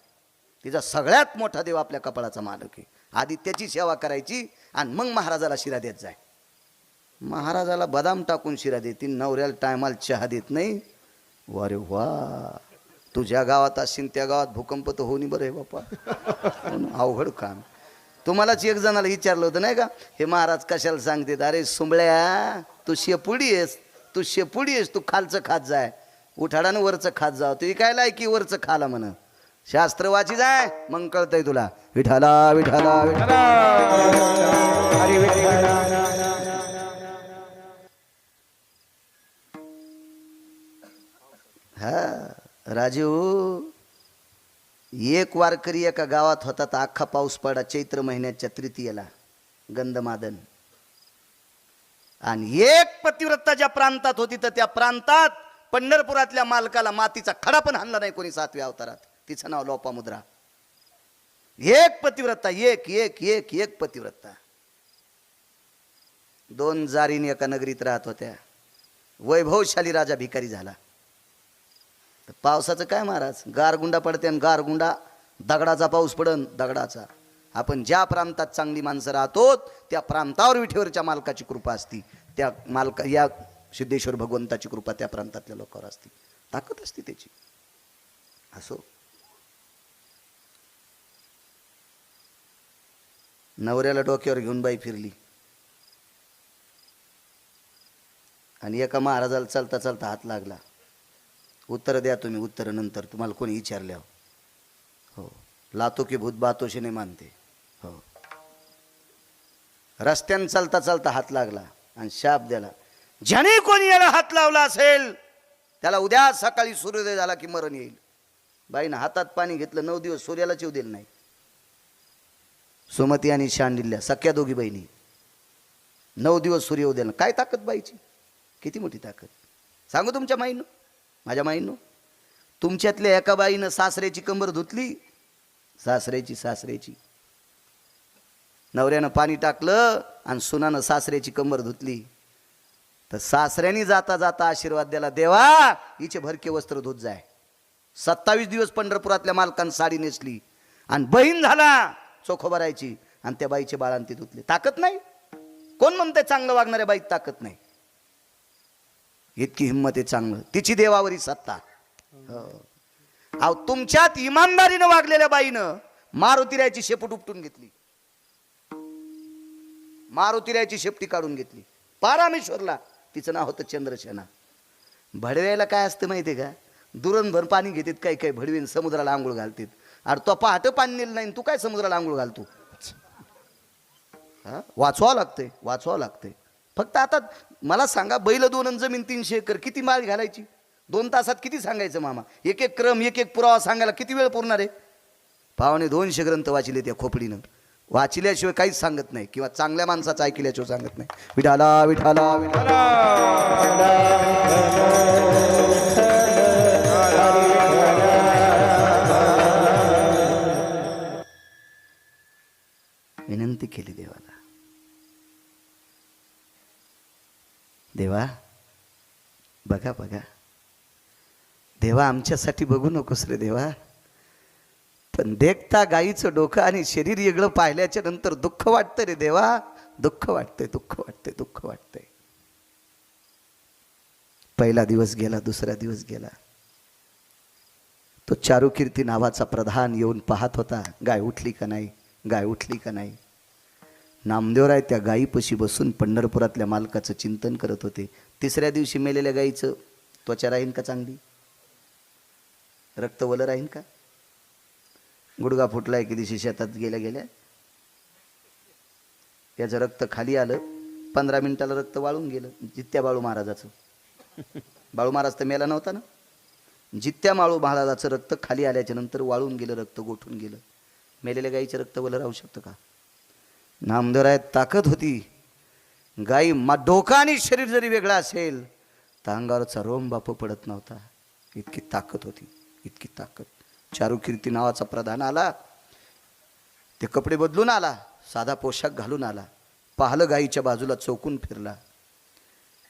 तिचा सगळ्यात मोठा देव आपल्या कपाळाचा मालक आहे. आधी त्याची सेवा करायची आणि मग महाराजाला शिरा देत जाय. महाराजाला बदाम टाकून शिरा देतील, नवऱ्याला टायमाला चहा देत नाही. वारे वा, तुझ्या गावात असेल त्या गावात भूकंप तर होणी बरं आहे बापा. अवघड काम. तुम्हालाच एक जणाला विचारलं होतं नाही का, हे महाराज कशाला सांगते? अरे सुंबळ्या, तू शेपुडी आहेस, तू खालचं खात जाय, उठाडानं वरचं खात जाव. तू काय लायकी वरचं खाला म्हण. शास्त्र वाची जाय, मग कळतंय तुला. विठाला विठाला विठाला. हरी विठ्ठल. हा राजू, एक वारकरी एका गावात होता तर अख्खा पाऊस पडा चैत्र महिन्याच्या तृतीयेला, गंधमादन. आणि एक पतिव्रता ज्या प्रांतात होती तर त्या प्रांतात पंढरपुरातल्या मालकाला मातीचा खडा पण हाणला नाही कोणी 7व्या अवतारात. तिचं नाव लोपामुद्रा. एक पतिव्रता, एक पतिव्रता. 2 जारीन एका नगरीत राहत होत्या. वैभवशाली राजा भिकारी झाला. पावसाचं काय महाराज, गारगुंडा पडते आणि गारगुंडा दगडाचा पाऊस पडन, दगडाचा. आपण ज्या प्रांतात चांगली माणसं राहतो त्या प्रांतावर विठेवरच्या मालकाची कृपा असती. त्या मालका या सिद्धेश्वर भगवंताची कृपा त्या प्रांतातल्या लोकांवर असती, ताकद असते त्याची. असो, नवऱ्याला डोक्यावर घेऊन बाई फिरली आणि एका महाराजाला चालता चालता हात लागला. उत्तर द्या तुम्ही, उत्तर नंतर तुम्हाला कोणी विचारल्यावर. हो, लातो की भूत बातों से नाही मानते. हो, रस्त्याने चालता चालता हात लागला आणि शाप द्याला, ज्याने कोणी याला हात लावला असेल त्याला उद्या सकाळी सूर्योदय झाला की मरण येईल. बाईनं हातात पाणी घेतलं, 9 दिवस सूर्याला चिव दिलं नाही. सुमती आणि शांडिल्य सख्या दोघी बहिणी, 9 दिवस सूर्य उद्याला. काय ताकद बाईची, किती मोठी ताकद सांगू तुमच्या माईनं, माझ्या माईनं. तुमच्यातल्या एका बाईनं सासऱ्याची कंबर धुतली, सासऱ्याची नवऱ्यानं पाणी टाकलं आणि सुनानं सासऱ्याची कंबर धुतली. तर सासऱ्याने जाता जाता आशीर्वाद द्याला, देवा हिचे भरके वस्त्र धुत जाय. 27 दिवस पंढरपुरातल्या मालकानं साडी नेसली आणि बहीण झाला चोखोबारायची आणि त्या बाईचे बाळांती ते धुतले. ताकद नाही? कोण म्हणते चांगलं वागणाऱ्या बाईत ताकद नाही? इतकी हिंमत आहे चांगलं, तिची देवावरी सत्ता. अहो तुमच्यात इमानदारीनं वागलेल्या बाईनं मारुतीरायची शेपूट उपटून घेतली, मारुतीरायची शेपटी काढून घेतली. पारामेश्वरला तिचं नाव होतं चंद्रसेना. भडव्याला काय असतं माहितीये का? दुरणभर पाणी घेतात काही काही भडवीन, समुद्राला आंघोळ घालतात. अरे तो पहाटे पाणी नेलं नाही, तू काय समुद्राला आंघोळ घालतो? वाचवावं लागतंय, वाचवावं लागतंय. फक्त आता मला सांगा, बैल 2 आणि जमीन 300 एकर, किती माळ घालायची? 2 तासात किती सांगायचं मामा? एक एक क्रम, एक एक पुरावा सांगायला किती वेळ पुरणार आहे? पावणे 200 ग्रंथ वाचिले त्या खोपडीनं. वाचिल्याशिवाय काहीच सांगत नाही, किंवा चांगल्या माणसाचं ऐकल्याशिवाय सांगत नाही. विठाला विठाला विठाला. विनंती केली देवाला, देवा बघा बघा, देवा आमच्यासाठी बघू नकोस रे देवा, पण देखता गाईचं डोकं आणि शरीर वेगळं पाहिल्याच्या नंतर दुःख वाटतं रे देवा, दुःख वाटतंय, दुःख वाटतंय, दुःख वाटतंय. पहिला दिवस गेला, दुसरा दिवस गेला. तो चारुकीर्ती नावाचा प्रधान येऊन पाहत होता, गाय उठली का नाही, गाय उठली का नाही. नामदेवराय त्या गायीपाशी बसून पंढरपुरातल्या मालकाचं चिंतन करत होते. 3ऱ्या दिवशी मेलेल्या गायीचं त्वचा राहीन का चांगली? रक्त वलं राहीन का? गुडगा फुटलाय की दिवशी शेतात गेल्या गेल्या, त्याचं रक्त खाली आलं, 15 मिनिटाला रक्त वाळून गेलं. जित्या बाळू महाराजाचं, बाळू महाराज तर मेला नव्हता ना, जित्या बाळू महाराजाचं रक्त खाली आल्याच्या नंतर वाळून गेलं, रक्त गोठून गेलं. मेलेल्या गाईचं रक्त वलं राहू शकतं का? नामदेवरायात ताकद होती. गाई डोका आणि शरीर जरी वेगळा असेल तर अंगावरचा रोम बाप पडत नव्हता. इतकी ताकद होती, इतकी ताकद. चारुकीर्ती नावाचा प्रधान आला, ते कपडे बदलून आला, साधा पोशाख घालून आला, पाहिलं गाईच्या बाजूला चौकून फिरला,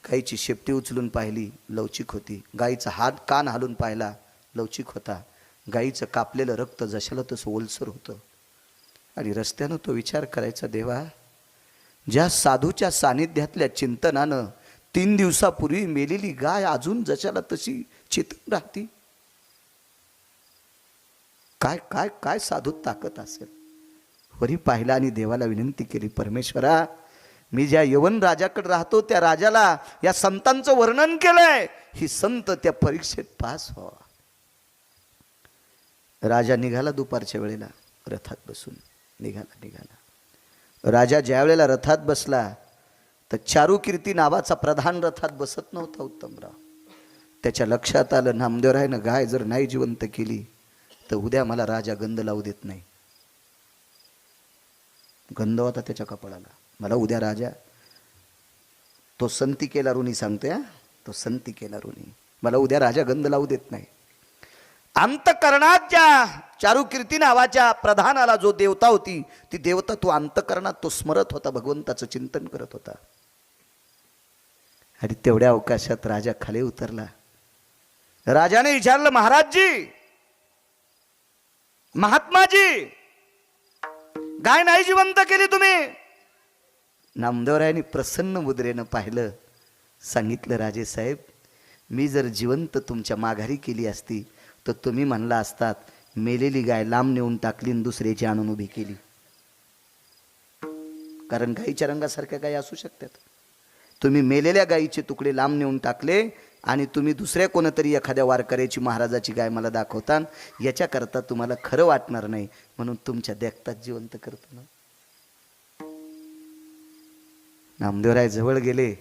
गाईची शेपटी उचलून पाहिली, लवचिक होती. गाईचा हात कान हालून पाहिला, लवचिक होता. गाईचं कापलेलं रक्त जशाला तसं ओलसर होतं. आणि रस्त्यानं तो विचार करायचा, देवा ज्या साधूच्या सानिध्यातल्या चिंतनानं 3 दिवसापूर्वी मेलेली गाय अजून जशाला तशी चिंतन राहती, काय काय काय साधूत ताकद असेल. वरी पाहिला आणि देवाला विनंती केली, परमेश्वरा मी ज्या यवन राजाकडे राहतो त्या राजाला या संतांचं वर्णन केलंय, ही संत त्या परीक्षेत पास व्हावा. राजा निघाला दुपारच्या वेळेला रथात बसून, निघाला. राजा ज्या वेळेला रथात बसला तर चारुकीर्ती नावाचा प्रधान रथात बसत नव्हता उत्तमराव. त्याच्या लक्षात आलं, नामदेवरायनं गाय जर नाही जिवंत केली तर उद्या मला राजा गंध लावू देत नाही. गंध होता त्याच्या कपाळाला. मला उद्या राजा, तो संती केला ऋणी सांगतोय, तो संती केला ऋणी, मला उद्या राजा गंध लावू देत नाही. अंतकरणाच्या चारुकीर्ती नावाच्या प्रधानाला जो देवता होती, ती देवता तो अंतकरणात तो स्मरत होता, भगवंताचं चिंतन करत होता. आणि तेवढ्या अवकाशात राजा खाली उतरला. राजाने विचारलं, महाराजजी, महात्माजी, गाय नाही जिवंत केली तुम्ही? नामदेवरायांनी प्रसन्न मुद्रेनं पाहिलं, सांगितलं, राजे साहेब, मी जर जिवंत तुमच्या माघारी केली असती तर तुम्ही म्हणला असतात मेलेली गाय लांब नेऊन टाकली आणि दुसऱ्याची आणून उभी केली. कारण गाईच्या रंगासारख्या गायी असू शकतात. तुम्ही मेलेल्या गायीचे तुकडे लांब नेऊन टाकले आणि तुम्ही दुसऱ्या कोणतरी एखाद्या वारकऱ्याची महाराजाची गाय मला दाखवता, याच्याकरता तुम्हाला खरं वाटणार नाही म्हणून तुमच्या देखतात जिवंत करतो ना. नामदेवराय जवळ गेले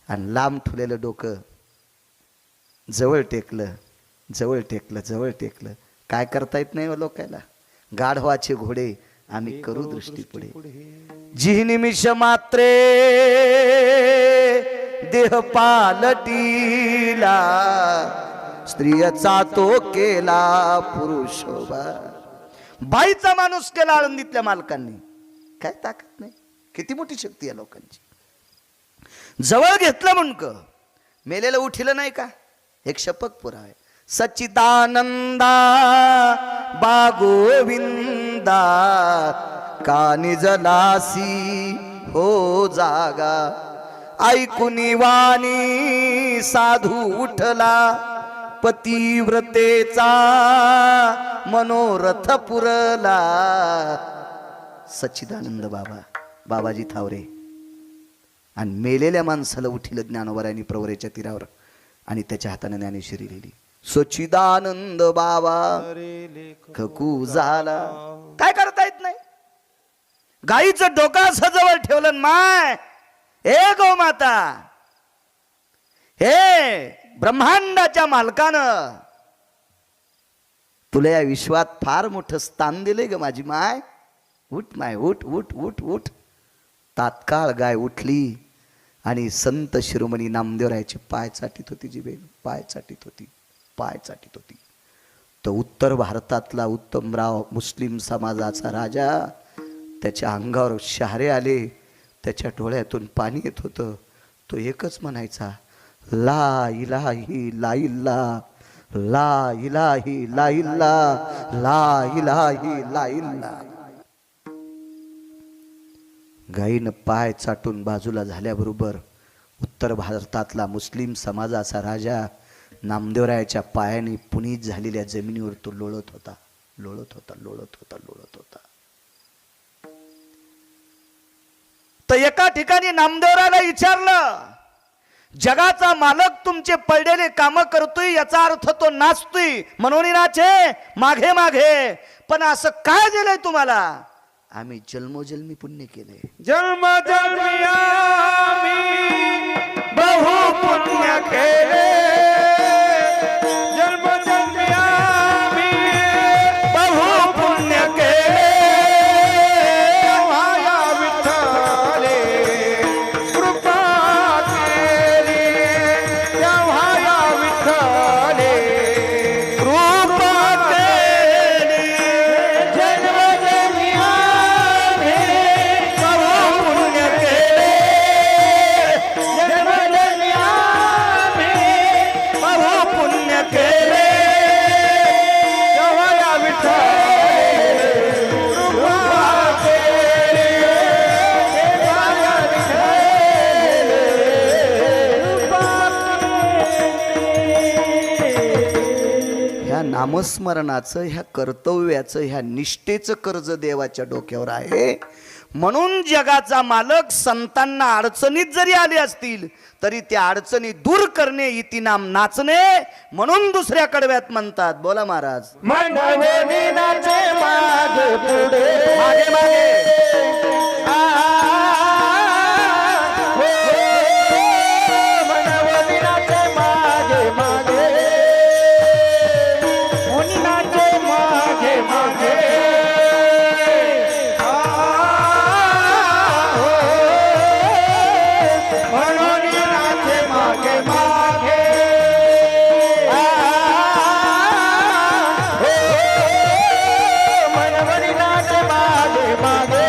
आणि लांब ठेवलेलं डोकं जवळ टेकलं, जवळ टेकलं, जवळ टेकलं. काय करता येत नाही लोकांना. गाढवाचे घोडे आम्ही करू दृष्टी पुढे. जी निमिष मात्रे देह पालटीला, स्त्रियचा तो केला पुरुष. बाईचा माणूस केला आळंदीतल्या मालकांनी. काय ताकद नाही, किती मोठी शक्ती आहे लोकांची. जवळ घेतलं मुंडक, मेलेलं उठिलं नाही का? एक शपक पुरा आहे. सच्चिदानंदा बा गोविंदा का निजलासी हो जागा ऐकुनी वाणी साधू उठला पतिव्रतेचा मनोरथ पुरला. सच्चिदानंद बाबा बाबाजी थावरे आणि मेलेल्या माणसाला उठिलं ज्ञानोबरायांनी प्रवरेच्या तीरावर आणि त्याच्या हाताने ज्ञानेश्वरी लिहिली. सच्चिदानंद बाबा खकू झाला. काय करता येत नाही. गाईचं डोकं असं जवळ ठेवलं माय हे गो माता हे ब्रह्मांडाच्या मालकानं तुला या विश्वात फार मोठं स्थान दिले ग माझी माय. उठ माय उठ उठ उठ उठ. तात्काळ गाय उठली आणि संत शिरोमणी नामदेवरायाचे पाय चाटीत होती. जी बेन पाय चाटीत होती, पाय चाटीत होती. तो उत्तर भारतातला उत्तमराव मुस्लिम समाजाचा राजा, त्याच्या अंगावर शहारे आले, त्याच्या डोळ्यातून पाणी येत होतं. तो एकच म्हणायचा, ला इलाही ला इल्ला, ला इलाही ला इल्ला, ला इलाही ला इल्ला. गायीनं पाय चाटून बाजूला झाल्याबरोबर उत्तर भारतातला मुस्लिम समाजाचा राजा नामदेवरायाच्या पायाने पुनीत झालेल्या जमिनीवर तो लोळत होता, लोळत होता, लोळत होता, लोळत होता. तर एका ठिकाणी नामदेवरायाला विचारलं, जगाचा मालक तुमचे पडलेले काम करतोय याचा अर्थ तो नाचतोय म्हणून नाचे मागे मागे, पण असं काय दिलंय तुम्हाला? आम्ही जन्मोजन्मी पुण्य केले. जन्म जन्मी आम्ही बहु पुण्य केले. जन्म जन्मी आम्ही बहु पुण्य केले. तेव्हा विठ्ठले कृपा केली. तेव्हा विठ्ठले कृपा केली. जन्म जन्मी आम्ही बहु पुण्य केले. जन्म जन्मी आम्ही बहु पुण्य केले. तेव्हा विठ्ठले कृपा केली. तेव्हा विठ्ठले ह्या नामस्मरणाचं, ह्या कर्तव्याचं, ह्या निष्ठेचं कर्ज देवाच्या डोक्यावर आहे. म्हणून जगाचा मालक संतांना अडचणीत जरी आले असतील तरी त्या अडचणी दूर करणे इति नाम नाचणे, म्हणून दुसऱ्या कडव्यात म्हणतात. बोला महाराज. मनवनी नाचे मागे पुढे मागे मागे मनवनी नाचे मागे मागे मुनी नाचे मागे मागे मनवनी नाचे मागे मागे मनवनी नाचे मागे मागे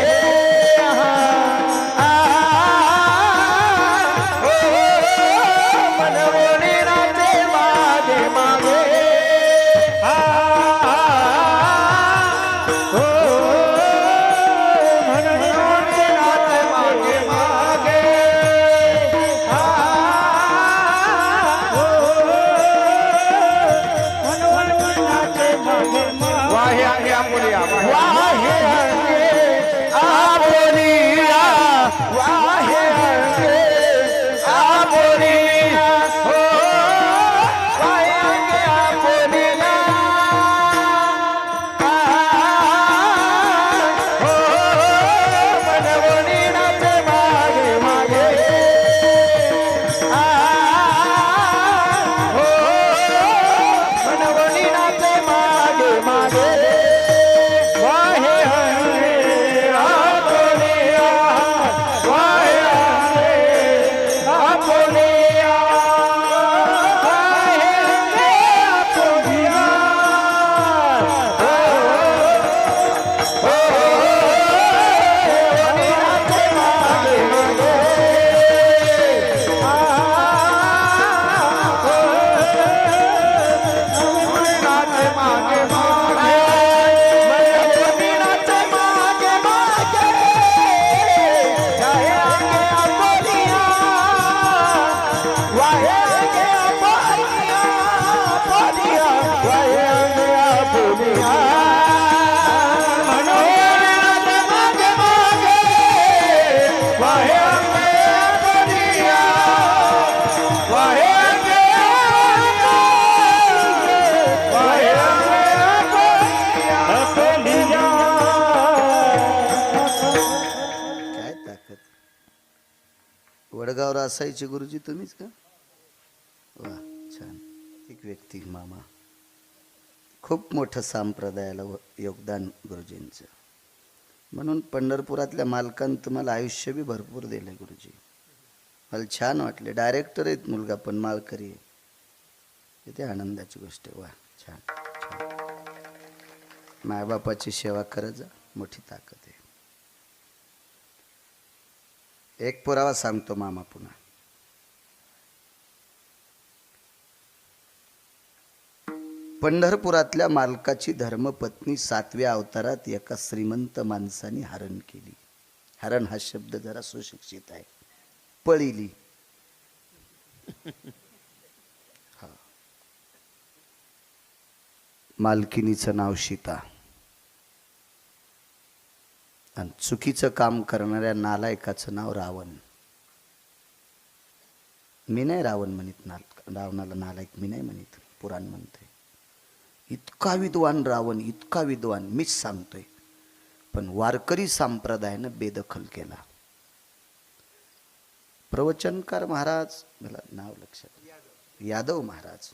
वडगावला असायचे गुरुजी तुम्हीच का? वा छान. एक व्यक्ती मामा, खूप मोठं संप्रदायाला योगदान गुरुजींचं. म्हणून पंढरपुरातल्या मालकांनी तुम्हाला आयुष्य बी भरपूर दिलं गुरुजी. मला छान वाटले. डायरेक्टर आहेत मुलगा पण माळकरी आहे. किती आनंदाची गोष्ट आहे. वा छान छान. मायबापाची सेवा करत जा, मोठी ताकद आहे. एक पुरावा सांगतो मामा पुन्हा. पंढरपुरातल्या मालकाची धर्मपत्नी 7व्या अवतारात एका श्रीमंत माणसाने हरण केली. हरण हा शब्द जरा सुशिक्षित आहे. पळिली. हा. मालकिनीचं नाव सीता आणि चुकीचं काम करणाऱ्या नालायकाचं नाव रावण. मी नाही रावण म्हणत, रावणाला नालायक मी नाही म्हणत, पुराण म्हणते. इतका विद्वान रावण, इतका विद्वान, मीच सांगतोय. पण वारकरी संप्रदायानं बेदखल केला. प्रवचनकार महाराज, मला नाव लक्षात, यादव महाराज,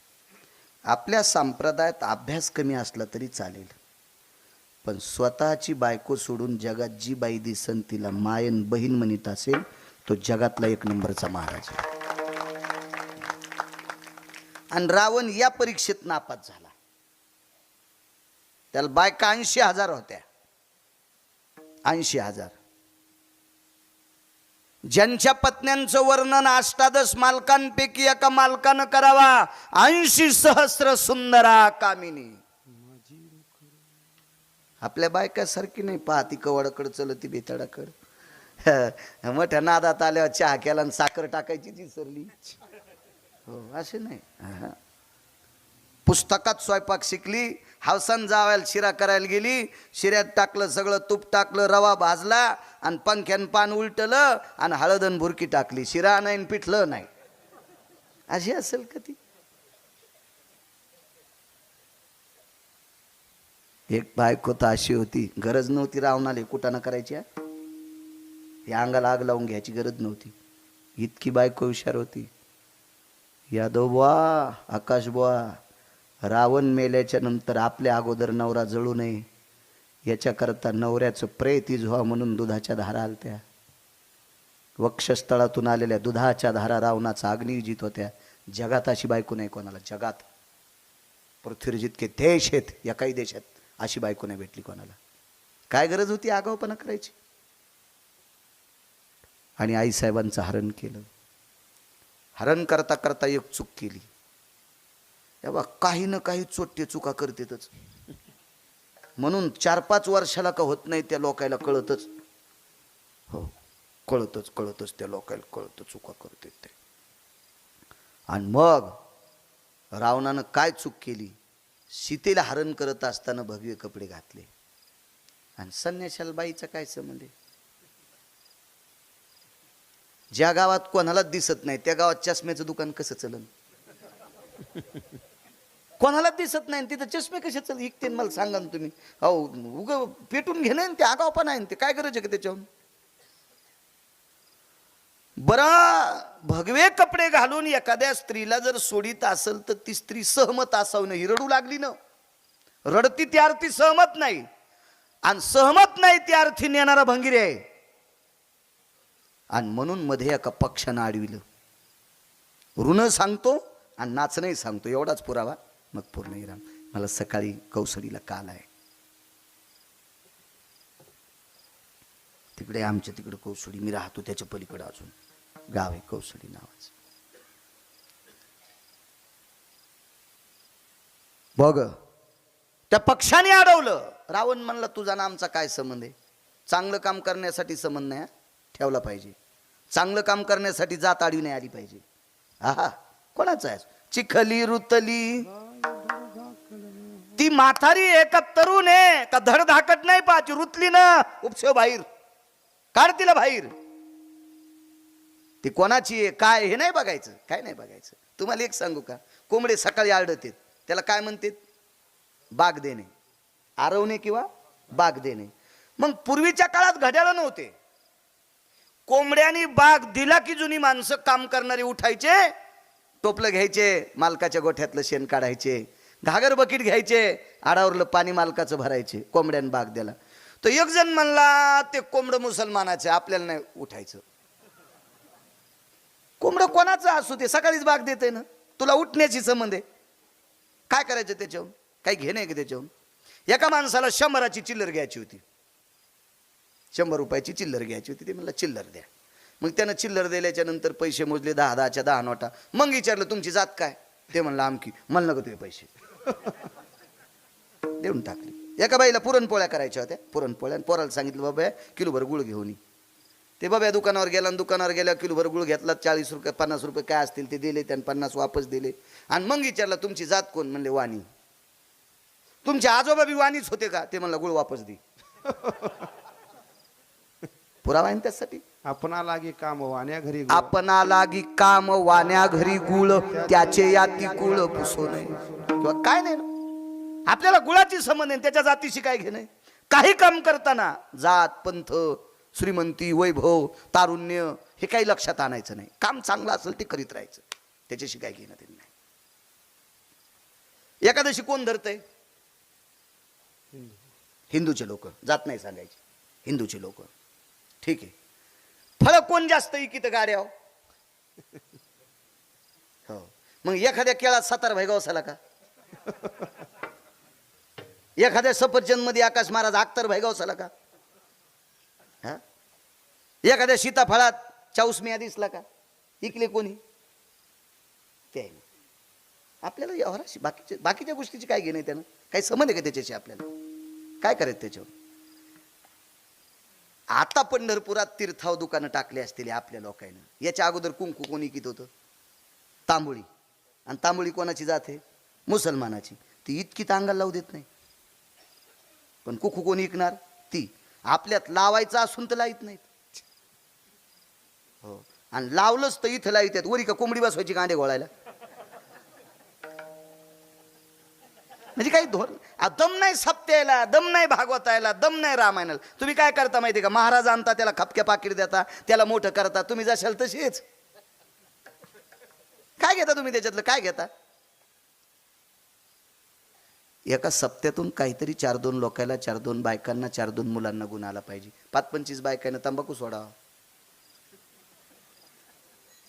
आपल्या संप्रदायात अभ्यास कमी असला तरी चालेल, पण स्वतःची बायको सोडून जगात जी बाई दिसन तिला मायन बहीण म्हणत असेल तो जगातला 1 नंबरचा महाराज आहे. आणि रावण या परीक्षेत नापास झाला. त्याला बायका 80,000 होत्या. 80,000. ज्यांच्या पत्न्यांचं वर्णन अष्टादश मालकांपैकी एका मालकानं करावा, 80 सहस्र सुंदरा कामिनी. आपल्या बायकासारखी नाही, पाहती कवडाकडे चलती बेताडाकड. मोठ्या नादात आल्यावर चहा केला आणि साखर टाकायची ती सरली. हो असे नाही. पुस्तकात स्वयंपाक शिकली, हवसान जावायला शिरा करायला गेली, शिऱ्यात टाकलं सगळं, तूप टाकलं, रवा भाजला आणि पंख्यान पान उलटलं आणि हळदन भुरकी टाकली, शिरा नाही पिठलं नाही. अशी असेल का ती? एक बायको तर अशी होती, गरज नव्हती रावणाला कुटाणा करायची. या अंगाला आग लावून घ्यायची गरज नव्हती, इतकी बायको हुशार होती. यादव बुवा, आकाश बुवा, रावण मेल्याच्या नंतर आपल्या अगोदर नवरा जळू नये याच्याकरता नवऱ्याचं प्रेतीज व्हा म्हणून दुधाच्या धारा आलत्या. वक्षस्थळातून आलेल्या दुधाच्या धारा रावणाचा अग्निजित होत्या. जगात अशी बायको नाही कोणाला. जगात पृथ्वीवर जितके देश आहेत, या काही देशात अशी बायको नाही भेटली कोणाला. काय गरज होती आगाऊपणा करायची? आणि आईसाहेबांचं हरण केलं. हरण करता करता एक चूक केली. तेव्हा काही ना काही चोट्टे चुका करतेतच. म्हणून 4-5 वर्षाला का होत नाही त्या लोकायला कळतच. हो कळतच त्या लोकायला कळतं चुका करते ते. आणि मग रावणानं काय चूक केली? सीतेला हरण करत असताना भगवे कपडे घातले. आणि संन्याशाला बाईचा काय संबंध आहे? ज्या गावात कोणालाच दिसत नाही त्या गावात चष्म्याचं दुकान कसं चलन? कोणालाच दिसत नाही तिथं चष्मे कसे चल इकते? मला सांगा ना तुम्ही. अहो उग पेटून घेणे ते आगाव पण आहे ते. काय गरज आहे का त्याच्याहून? बरं भगवे कपडे घालून एखाद्या स्त्रीला जर सोडित असेल तर ती स्त्री सहमत असावं. ही रडू लागली ना, रडती ती अर्थी सहमत नाही, आणि सहमत नाही ती अर्थी नेणारा भंगिरी आहे. आणि म्हणून मध्ये एका पक्षानं अडविलं. ऋण सांगतो आणि नाचणंही सांगतो, एवढाच पुरावा मग पूर्ण इराम. मला सकाळी कौसडीला काल आहे. तिकडे आमच्या तिकडे कौसडी, मी राहतो त्याच्या पलीकडे अजून गाव आहे कौसडी नावाचं. बघ त्या पक्षाने अडवलं. रावण म्हणला तुझा ना आमचा काय संबंध आहे? चांगलं काम करण्यासाठी संबंध नाही ठेवला पाहिजे. चांगलं काम करण्यासाठी जात आडवी नाही आली पाहिजे. आहा कोणाचा आहे? चिखली रुतली ती म्हातारी आहे का तरुण आहे का धडधाकट नाही पाहायची. रुतली ना उपसव बाहेर काढ तिला बाहेर. ती कोणाची आहे काय हे नाही बघायचं, काय नाही बघायचं. तुम्हाला एक सांगू का? कोंबडे सकाळी आरडतात त्याला काय म्हणतात? बाग देणे, आरवणे किंवा बाग देणे. मग पूर्वीच्या काळात घड्याळ नव्हते. कोंबड्यानी बाग दिला की जुनी माणसं काम करणारी उठायचे, टोपलं घ्यायचे, मालकाच्या गोठ्यातलं शेण काढायचे, घागर बकीट घ्यायचे, आडावरलं पाणी मालकाचं भरायचे. कोंबड्याने बाग दिला तर एक जण म्हणला ते कोंबडं मुसलमानाचे, आपल्याला नाही उठायचं. कोंबडं कोणाचं असू ते सकाळीच बाग देते ना, तुला उठण्याची संबंध आहे. काय करायचं त्याच्याहून? काही घेणं आहे का त्याच्याहून? एका माणसाला 100ची चिल्लर घ्यायची होती, 100 रुपयाची चिल्लर घ्यायची होती. ते म्हणलं चिल्लर द्या. मग त्यानं चिल्लर दिल्याच्या नंतर पैसे मोजले, 10-10च्या 10 नोटा. मग विचारलं तुमची जात काय? ते म्हणलं आमकी. म्हणलं का तुझे पैसे? देऊन टाकले. एका बाईला पुरणपोळ्या करायच्या होत्या, पुरणपोळ्या. पोराला सांगितलं बाबा किलोभर गुळ घेऊन ये. ते बाबा दुकानावर गेला आणि दुकानावर गेल्या किलोभर गुळ घेतला. 40 रुपये 50 रुपये काय असतील ते दिले, त्यानं 50 वापस दिले. आणि मग विचारलं तुमची जात कोण? म्हणले वाणी. तुमचे आजोबा बी वाणीच होते का? ते म्हणलं गुळ वापस दे. पुरावा आहे त्यासाठी. आपणा लागी काम वाण्या घरी गुळ. आपणा लागी काम वाण्या घरी गुळ, त्याचे याती कुळ पुसू नये. किंवा काय नाही ना, आपल्याला गुळाची संबंध आहे, त्याच्या जातीशी काय घेणं. काही काम करताना जात पंथ श्रीमंती वैभव तारुण्य हे काही लक्षात आणायचं नाही. काम चांगलं असेल ते करीत राहायचं, त्याच्याशी काय घेणं देणं नाही. एकादशी कोण धरतय? हिंदूचे लोक. जात नाही सांगायचे, हिंदूचे लोक. ठीक आहे. फळ कोण जास्त इकित गाड्या? हो. मग एखाद्या केळात 7 भैगाव झाला का? एखाद्या सफरचंद मध्ये आकाश महाराज 71 भैगाव झाला का? हा? एखाद्या सीताफळात 40 मिया दिसला का? इकले कोणी? ते आहे. आपल्याला व्यवहाराशी बाकीच्या गोष्टीची काय घेणं त्यानं? काही संबंध आहे का त्याच्याशी? आपल्याला काय करायचं त्याच्यावर? आता पंढरपुरात तीर्थाव दुकानं टाकले असतील आपल्या लोकांना. याच्या अगोदर कुंकू कोणी कित होतं? तांबोळी. आणि तांबोळी कोणाची जात आहे? मुसलमानाची. ती इतकी अंगाला लावू देत नाही. पण कुंकू कोणी विकणार? ती. आपल्यात लावायचं असून तर लाईत नाहीत. हो. आणि लावलंच तर इथं लाईत. वरी का कोंबडी बसवायची कांदे घोळायला? म्हणजे काही धोरण. दम नाही सप्त्याला, दम नाही भागवतायला, दम नाही रामायणाला. तुम्ही काय करता माहिती का? महाराज आणता, त्याला खपक्या पाकिट देता, त्याला मोठं करता. तुम्ही जशाल तशीच. काय घेता तुम्ही त्याच्यातलं? काय घेता? एका सप्त्यातून काहीतरी 4-2 लोकायला, 4-2 बायकांना, 4-2 मुलांना गुण आला पाहिजे. 5-25 बायकांना तंबाखू सोडावा.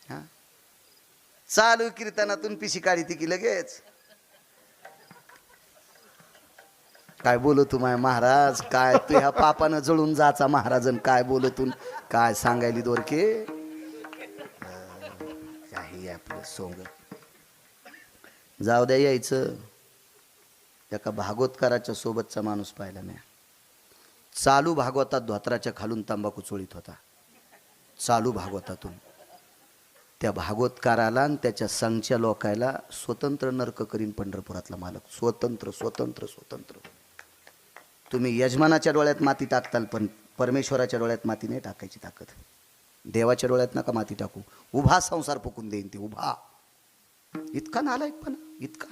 हा, चालू कीर्तनातून पिशी काढी ती की लगेच. काय बोलतो माय महाराज? काय तू ह्या पापानं जळून जाचा महाराजन? काय बोलतून काय सांगायली दोरके? काही आपलं सोंग. जाऊ द्या. यायचं एका भागवतकाराच्या सोबतचा माणूस पाहिला मी. चालू भागवतात धोत्राच्या खालून तंबाखू चोळीत होता. चालू भागवतातून. त्या भागवतकाराला आणि त्याच्या संघच्या लोकायला स्वतंत्र नरक करीन पंढरपुरातला मालक. स्वतंत्र स्वतंत्र स्वतंत्र. तुम्ही यजमानाच्या डोळ्यात माती टाकताल, पण परमेश्वराच्या डोळ्यात माती नाही टाकायची ताकद. देवाच्या डोळ्यात नका माती टाकू. उभा संसार फुकून देईन ते. उभा. इतका नालायकपणा, इतका.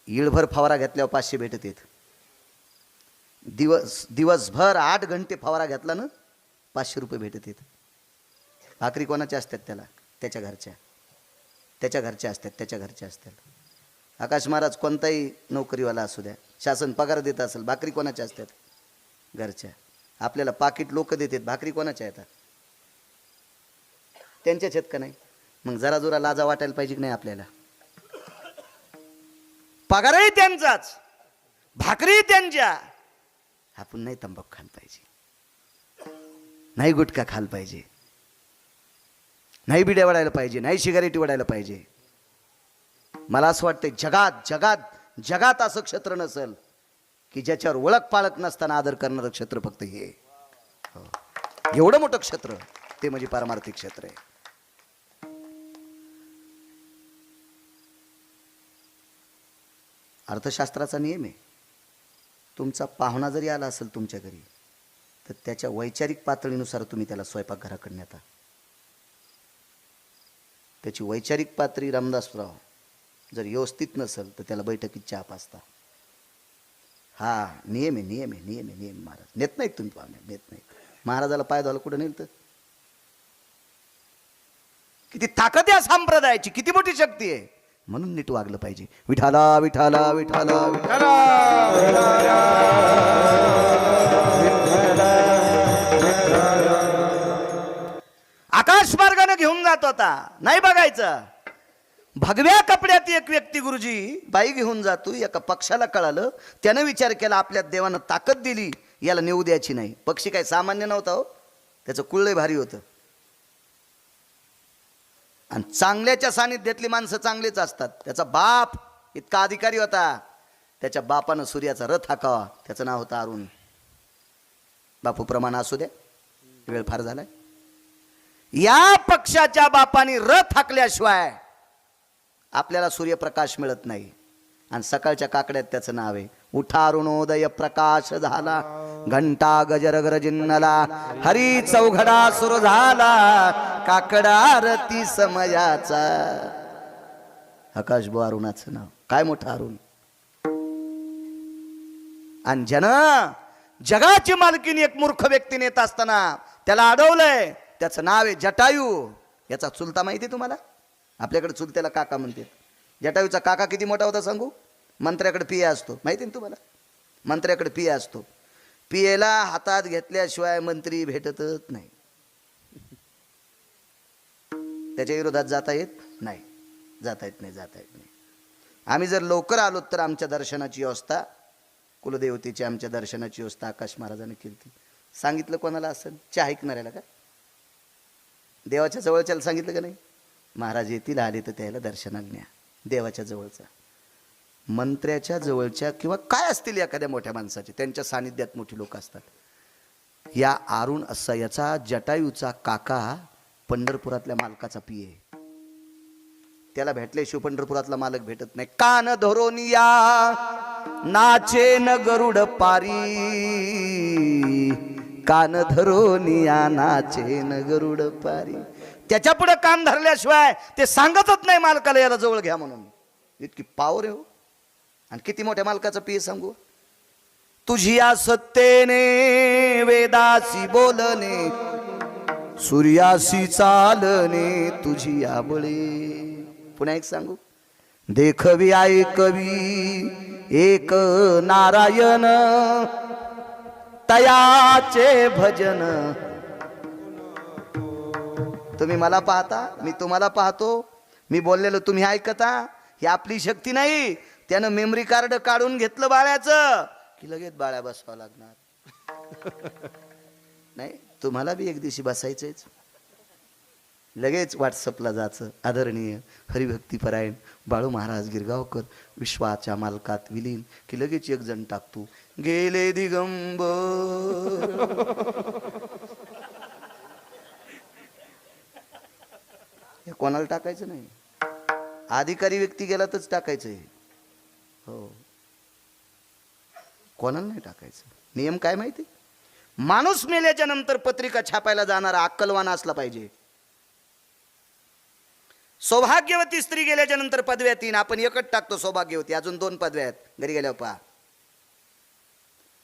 ईळभर फवारा घेतल्यावर 500 भेटत येत. दिवसभर 8 घंटे फवारा घेतला ना 500 रुपये भेटत येत. भाकरी कोणाच्या असतात? त्याला त्याच्या घरच्या. त्याच्या घरच्या असतात, त्याच्या घरच्या असतात. आकाश महाराज कोणताही नोकरीवाला असू द्या, शासन पगार देत असेल, भाकरी कोणाच्या असतात? घरच्या. आपल्याला पाकिट लोक देतात, भाकरी कोणाच्या येतात? त्यांच्याच आहेत का नाही? मग जरा जोरा लाजा वाटायला पाहिजे की नाही आपल्याला? पगारही त्यांचाच, भाकरी त्यांच्या. आपण नाही तंबाखू खाल पाहिजे, नाही गुटखा खाल पाहिजे, नाही बिड्या वडायला पाहिजे, नाही सिगारेटी वडायला पाहिजे. मला असं वाटतं जगात जगात जगात असं क्षेत्र नसेल की ज्याच्यावर ओळख पाळख नसताना आदर करणारं क्षेत्र फक्त हे. एवढं मोठं क्षेत्र ते म्हणजे पारमार्थिक क्षेत्र आहे. अर्थशास्त्राचा नियम आहे, तुमचा पाहुणा जरी आला असेल तुमच्या घरी तर त्याच्या वैचारिक पातळीनुसार तुम्ही त्याला स्वयंपाकघराकडे नेता. त्याची वैचारिक पातळी रामदासराव जर व्यवस्थित नसेल तर त्याला बैठकीत चहा पाजता. हा नियम आहे नियम आहे नियम आहे नियम. महाराज नेत नाहीत तुम्ही पाहुणे, नेत नाहीत. महाराजाला पाय धुवायला कुठं नेलं तर? किती ताकद आहे संप्रदायाची, किती मोठी शक्ती आहे. म्हणून नीट वागलं पाहिजे. विठाला विठाला विठाला विठाला. आकाश मार्गाने घेऊन जात होता, नाही बघायचं. भगव्या कपड्यात एक व्यक्ती गुरुजी बाई घेऊन जातो. एका पक्षाला कळालं, त्यानं विचार केला आपल्या देवानं ताकद दिली, याला नेऊ द्यायची नाही. पक्षी काय सामान्य नव्हता हो, त्याचं कुळलंय भारी होतं. आणि चांगल्याच्या सानिध्यातली माणसं चांगलीच असतात. त्याचा बाप इतका अधिकारी होता, त्याच्या बापानं सूर्याचा रथ हाकावा. त्याचं नाव होतं अरुण. बापू प्रमाण असू द्या, वेळ फार झालाय. या पक्षाच्या बापाने रथ हाकल्याशिवाय आपल्याला सूर्यप्रकाश मिळत नाही. आणि सकाळच्या काकड्यात त्याचं नाव आहे. उठा अरुणोदय प्रकाश झाला, घंटा गजर गरजिन्नला, हरी चौघडा सुरू झाला, काकडा आरती समयाचा. आकाश बो अरुणाचं नाव काय मोठं अरुण. आणि जगाची मालकीनी एक मूर्ख व्यक्ती नेत असताना त्याला अडवलंय. त्याचं नाव आहे जटायू. याचा चुलता माहिती आहे तुम्हाला? आपल्याकडे चुलत्याला काका म्हणते. जटायूचा काका किती मोठा होता सांगू? मंत्र्याकडे पिया असतो, माहिती ना तुम्हाला? मंत्र्याकडे पिया असतो. पियेला हातात घेतल्याशिवाय मंत्री भेटतच नाही. त्याच्या विरोधात जाता येत नाही, जाता येत नाही, जाता येत नाही. आम्ही जर लवकर आलो तर आमच्या दर्शनाची व्यवस्था, कुलदेवतेची आमच्या दर्शनाची व्यवस्था आकाश महाराजांनी केली. सांगितलं कोणाला असेल? चहा ऐकणाऱ्याला का? देवाच्या जवळच्याला सांगितलं का नाही? महाराज येतील, आले तर त्याला दर्शनाला न्या. देवाच्या जवळचा, मंत्र्याच्या जवळच्या किंवा काय असतील एखाद्या मोठ्या माणसाचे, त्यांच्या सानिध्यात मोठी लोक असतात. या अरुण असा याचा जटायूचा काका पंढरपुरातल्या मालकाचा पिये. त्याला भेटल्याशिवाय पंढरपुरातला मालक भेटत नाही. कान धरोनिया नाचे न गरुड पारी, कान धरोनिया नाचे न गरुड पारी. त्याच्या पुढे कान धरल्याशिवाय ते सांगतच नाही मालकाला याला जवळ घ्या म्हणून. इतकी पावर आहे हो. आणि किती मोठ्या मालकाचं पिये सांगू? तुझिया सत्तेने वेदासी बोलणे, सूर्यासी चालणे तुझी आबळे. पुन्हा एक सांगू? देखवी ऐकवी एक नारायण, तयाचे भजन. तुम्ही मला पाहता, मी तुम्हाला पाहतो, मी बोललेलो तुम्ही ऐकता. ही आपली शक्ती नाही. त्यानं मेमरी कार्ड काढून घेतलं बाळ्याचं की लगेच बाळ्या बसवावं लागणार. नाही, तुम्हाला बी एक दिवशी बसायचंच. लगेच व्हॉट्सअपला जायचं. आदरणीय हरिभक्तीपरायण बाळू महाराज गिरगावकर विश्वाच्या मालकात विलीन, की लगेच एक जण टाकतो गेले दिगंबर. हे कोणाला टाकायचं नाही, अधिकारी व्यक्ती गेला तरच टाकायचं आहे. हो, कोणाला नाही टाकायचं. नियम काय माहिती? माणूस मेल्याच्या नंतर पत्रिका छापायला जाणारा अक्कलवान असला पाहिजे. सौभाग्यवती स्त्री गेल्याच्या नंतर पदव्या 3, आपण एकच टाकतो सौभाग्यवती, अजून 2 पदव्या आहेत घरी गेल्यावर पहा.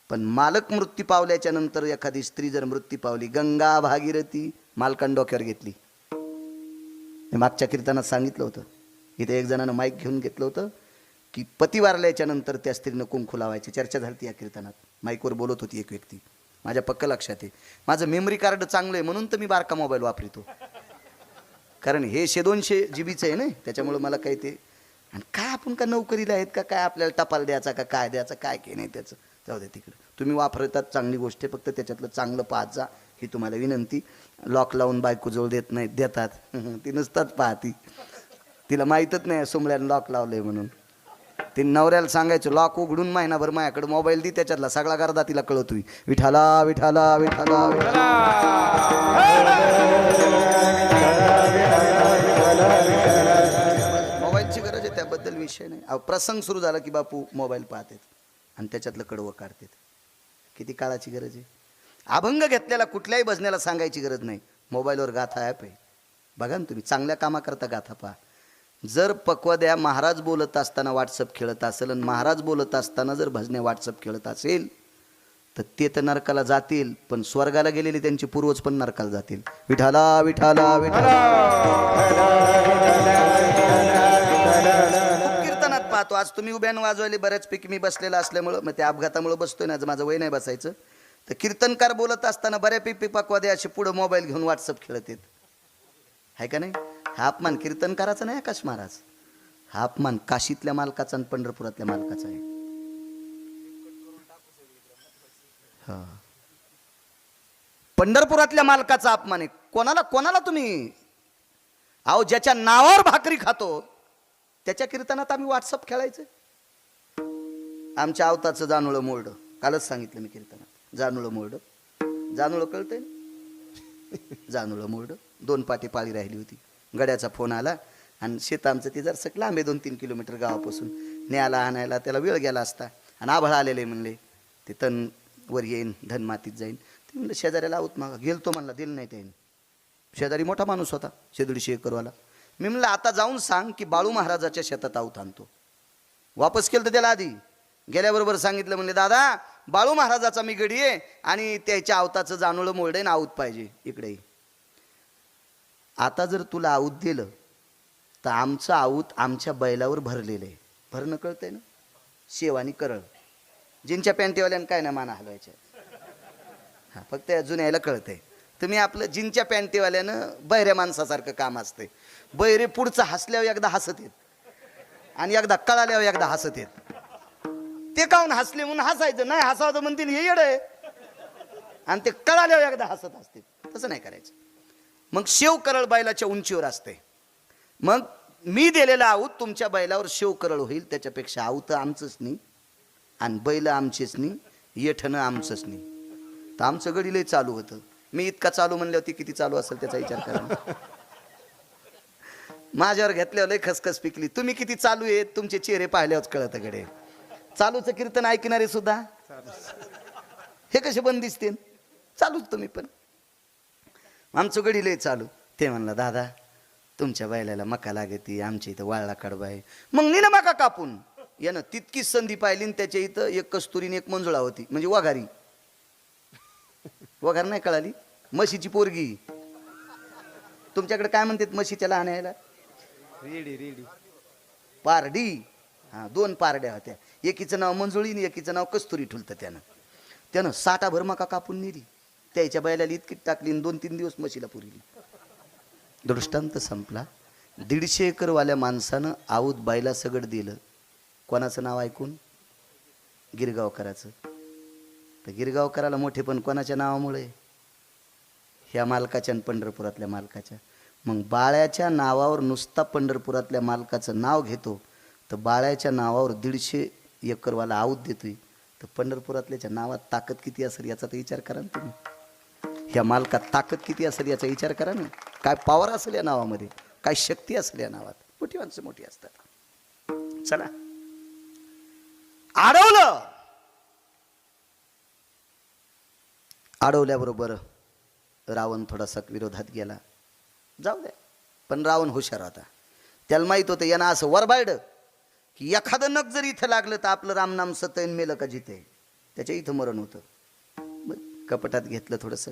पण मालक मृत्यू पावल्याच्या नंतर एखादी स्त्री जर मृत्यू पावली, गंगा भागीरथी मालकान डोक्यावर घेतली. मागच्या कीर्तनात सांगितलं होतं. इथे एक जणानं माईक घेऊन घेतलं होतं की पती वारल्याच्या नंतर त्या स्त्रीनं कुंकू लावायची. चर्चा झाली या कीर्तनात. माईकवर बोलत होती एक व्यक्ती. माझ्या पक्क लक्षात आहे. माझं मेमरी कार्ड चांगलं आहे म्हणून तर मी बारका मोबाईल वापरतो. कारण हे 100-200 GB आहे ना, त्याच्यामुळे मला काही ते. आणि काय आपण का नोकरीला आहेत का काय, आपल्याला टपाल द्यायचा का काय द्यायचा काय की नाही त्याचं जाऊ द्या तिकडं. तुम्ही वापरतात चांगली गोष्ट आहे, फक्त त्याच्यातलं चांगलं पाहत जा ही तुम्हाला विनंती. लॉक लावून बायको जवळ देत नाहीत, देतात. ती नुसताच पाहती, तिला माहीतच नाही सोमल्यानं लॉक लावलंय म्हणून. ती नवऱ्याला सांगायचं लॉक उघडून महिनाभर माझ्याकडे मोबाईल दे, त्याच्यातला सगळा गर्दा तिला कळतोय. विठाला विठाला विठाला विठाला. मोबाईलची गरज आहे त्याबद्दल विषय नाही. अहो, प्रसंग सुरू झाला की बापू मोबाईल पाहतात आणि त्याच्यातलं कडवं काढतात. किती काळाची गरज आहे. अभंग घेतलेला कुठल्याही भजनाला सांगायची गरज नाही. मोबाईलवर गाथा ॲप आहे, बघा ना तुम्ही. चांगल्या कामाकरता गाथा पहा. जर पक्वाद्या महाराज बोलत असताना व्हॉट्सअप खेळत असेल आणि महाराज बोलत असताना जर भजने व्हॉट्सअप खेळत असेल तर ते तर नरकाला जातील, पण स्वर्गाला गेलेले त्यांचे पूर्वज पण नरकाला जातील. विठाला विठाला विठाला. खूप कीर्तनात पाहतो. आज तुम्ही उभ्यानं वाजवायले बऱ्याचपैकी मी बसलेला असल्यामुळं, मग त्या अपघातामुळे बसतोय ना, माझं वय नाही बसायचं. तर कीर्तनकार बोलत असताना बऱ्यापैकी पक्वादे असे पुढं मोबाईल घेऊन व्हॉट्सअप खेळत आहेत. आहे का नाही? हा अपमान कीर्तनकाराचा नाही आकाश महाराज, हा अपमान काशीतल्या मालकाचा आणि पंढरपुरातल्या मालकाचा आहे. हा, पंढरपुरातल्या मालकाचा अपमान आहे. कोणाला कोणाला तुम्ही, अहो ज्याच्या नावावर भाकरी खातो त्याच्या कीर्तनात आम्ही व्हॉट्सअप खेळायचं. आमच्या आवताचं जानूळ मोरड, कालच सांगितलं मी कीर्तनात. जानूळ मोरड, जानूळ कळतंय ना? जानूळ मोरड 2 पाटी पाळी राहिली होती. गड्याचा फोन आला आणि शेत आमचं ते जर सक लांब आहे 2-3 किलोमीटर गावापासून. न्यायला आणायला त्याला वेळ गेला असता आणि आभाळ आलेले म्हणले ते तण वर येईन, धन मातीत जाईन. ते म्हणलं शेजाऱ्याला आऊत मागा. गेलतो म्हणला, दिलं नाही त्याने. शेजारी मोठा माणूस होता, 150 एकरवाला. मी म्हणलं आता जाऊन सांग की बाळू महाराजाच्या शेतात आऊत आणतो. वापस केलं तर त्याला आधी गेल्याबरोबर सांगितलं, म्हणले दादा बाळू महाराजाचा मी गडी आहे आणि त्याच्या आवताचं जानोळं मोरडे ना आऊत पाहिजे इकडे. आता जर तुला आऊत दिलं तर आमचं आऊत आमच्या बैलावर भरलेलं आहे. भरणं कळतंय ना? शेवानी करळ. जिनच्या पॅन्टीवाल्यानं काय ना माना हलवायच्या. हा, फक्त या जुन्याला कळतंय. तुम्ही आपलं जिनच्या पॅन्टीवाल्यानं बहिऱ्या माणसासारखं काम असते. बहिरे पुढचं हसल्यावर एकदा हसत येत आणि एकदा कळाल्यावर एकदा हसत येत. ते काहून हसले म्हणून हसायचं नाही, हसावं तर म्हणतील हे येड आहे, आणि ते कळाल्यावर एकदा हसत असते. तसं नाही करायचं. मग शेव करळ बैलाच्या उंचीवर असते. मग मी दिलेला आऊत तुमच्या बैलावर शेव करळ होईल, त्याच्यापेक्षा आऊत आमचंच नाही आणि बैल आमचेच नाही, येठणं आमचंच नाही. तर आमचं गडी लय चालू होतं. मी इतका चालू म्हणल्यावर ती किती चालू असेल त्याचा विचार करा. माझ्यावर घेतल्यावर लय खसखस पिकली. तुम्ही किती चालू आहेत तुमचे चेहरे पाहिल्यावर कळतं गडे. चालूचं कीर्तन ऐकणारे सुद्धा हे कसे बंद दिसते? चालूच तुम्ही पण. आमचं गडी लय चालू. ते म्हणलं दादा तुमच्या बैलाला मका लागती, आमच्या इथं वाळला कडबा आहे. मग नी ना मका कापून यानं तितकीच संधी पाहिली. त्याच्या इथं एक कस्तुरीने एक मंजुळा होती, म्हणजे वघारी. वघार नाही कळाली? म्हशीची पोरगी. तुमच्याकडे काय म्हणतात म्हशीच्या लहानायला? Ready ready Pardi. हा, 2 पारड्या होत्या. एकीचं नाव मंजुळी आणि एकीचं नाव कस्तुरी ठुलतं. त्यानं 60 भर मका कापून नेली. त्याच्या बैलाला इतकी टाकली 2-3 दिवस म्हशीला पुरली. दृष्टांत संपला. 150 एकरवाल्या माणसानं आऊत बायला सगड दिलं. कोणाचं नाव ऐकून? गिरगावकराचं. तर गिरगावकराला मोठे पण कोणाच्या नावामुळे? ह्या मालकाच्या आणि पंढरपुरातल्या मालकाच्या. मग बाळ्याच्या नावावर नुसता पंढरपुरातल्या मालकाचं नाव घेतो, तर बाळ्याच्या नावावर 150 एकरवाला आऊत देतोय, तर पंढरपुरातल्याच्या नावात ताकद किती असेल याचा तर विचार करा ना तुम्ही. ह्या मालकात ताकद किती असेल याचा विचार करा ना. काय पॉवर असेल या नावामध्ये, काय शक्ती असेल या नावात. मोठी माणसं मोठी असतात. चला, अडवलं. अडवल्याबरोबर रावण थोडासा विरोधात गेला. जाऊ द्या, पण रावण हुशार होता. त्याला माहित होतं यांना असं वरबायड की एखादं नख जर इथं लागलं तर आपलं रामनाम सतैन मेलं का जिथे, त्याच्या इथं मरण होतं. मग कपटात घेतलं थोडंसं,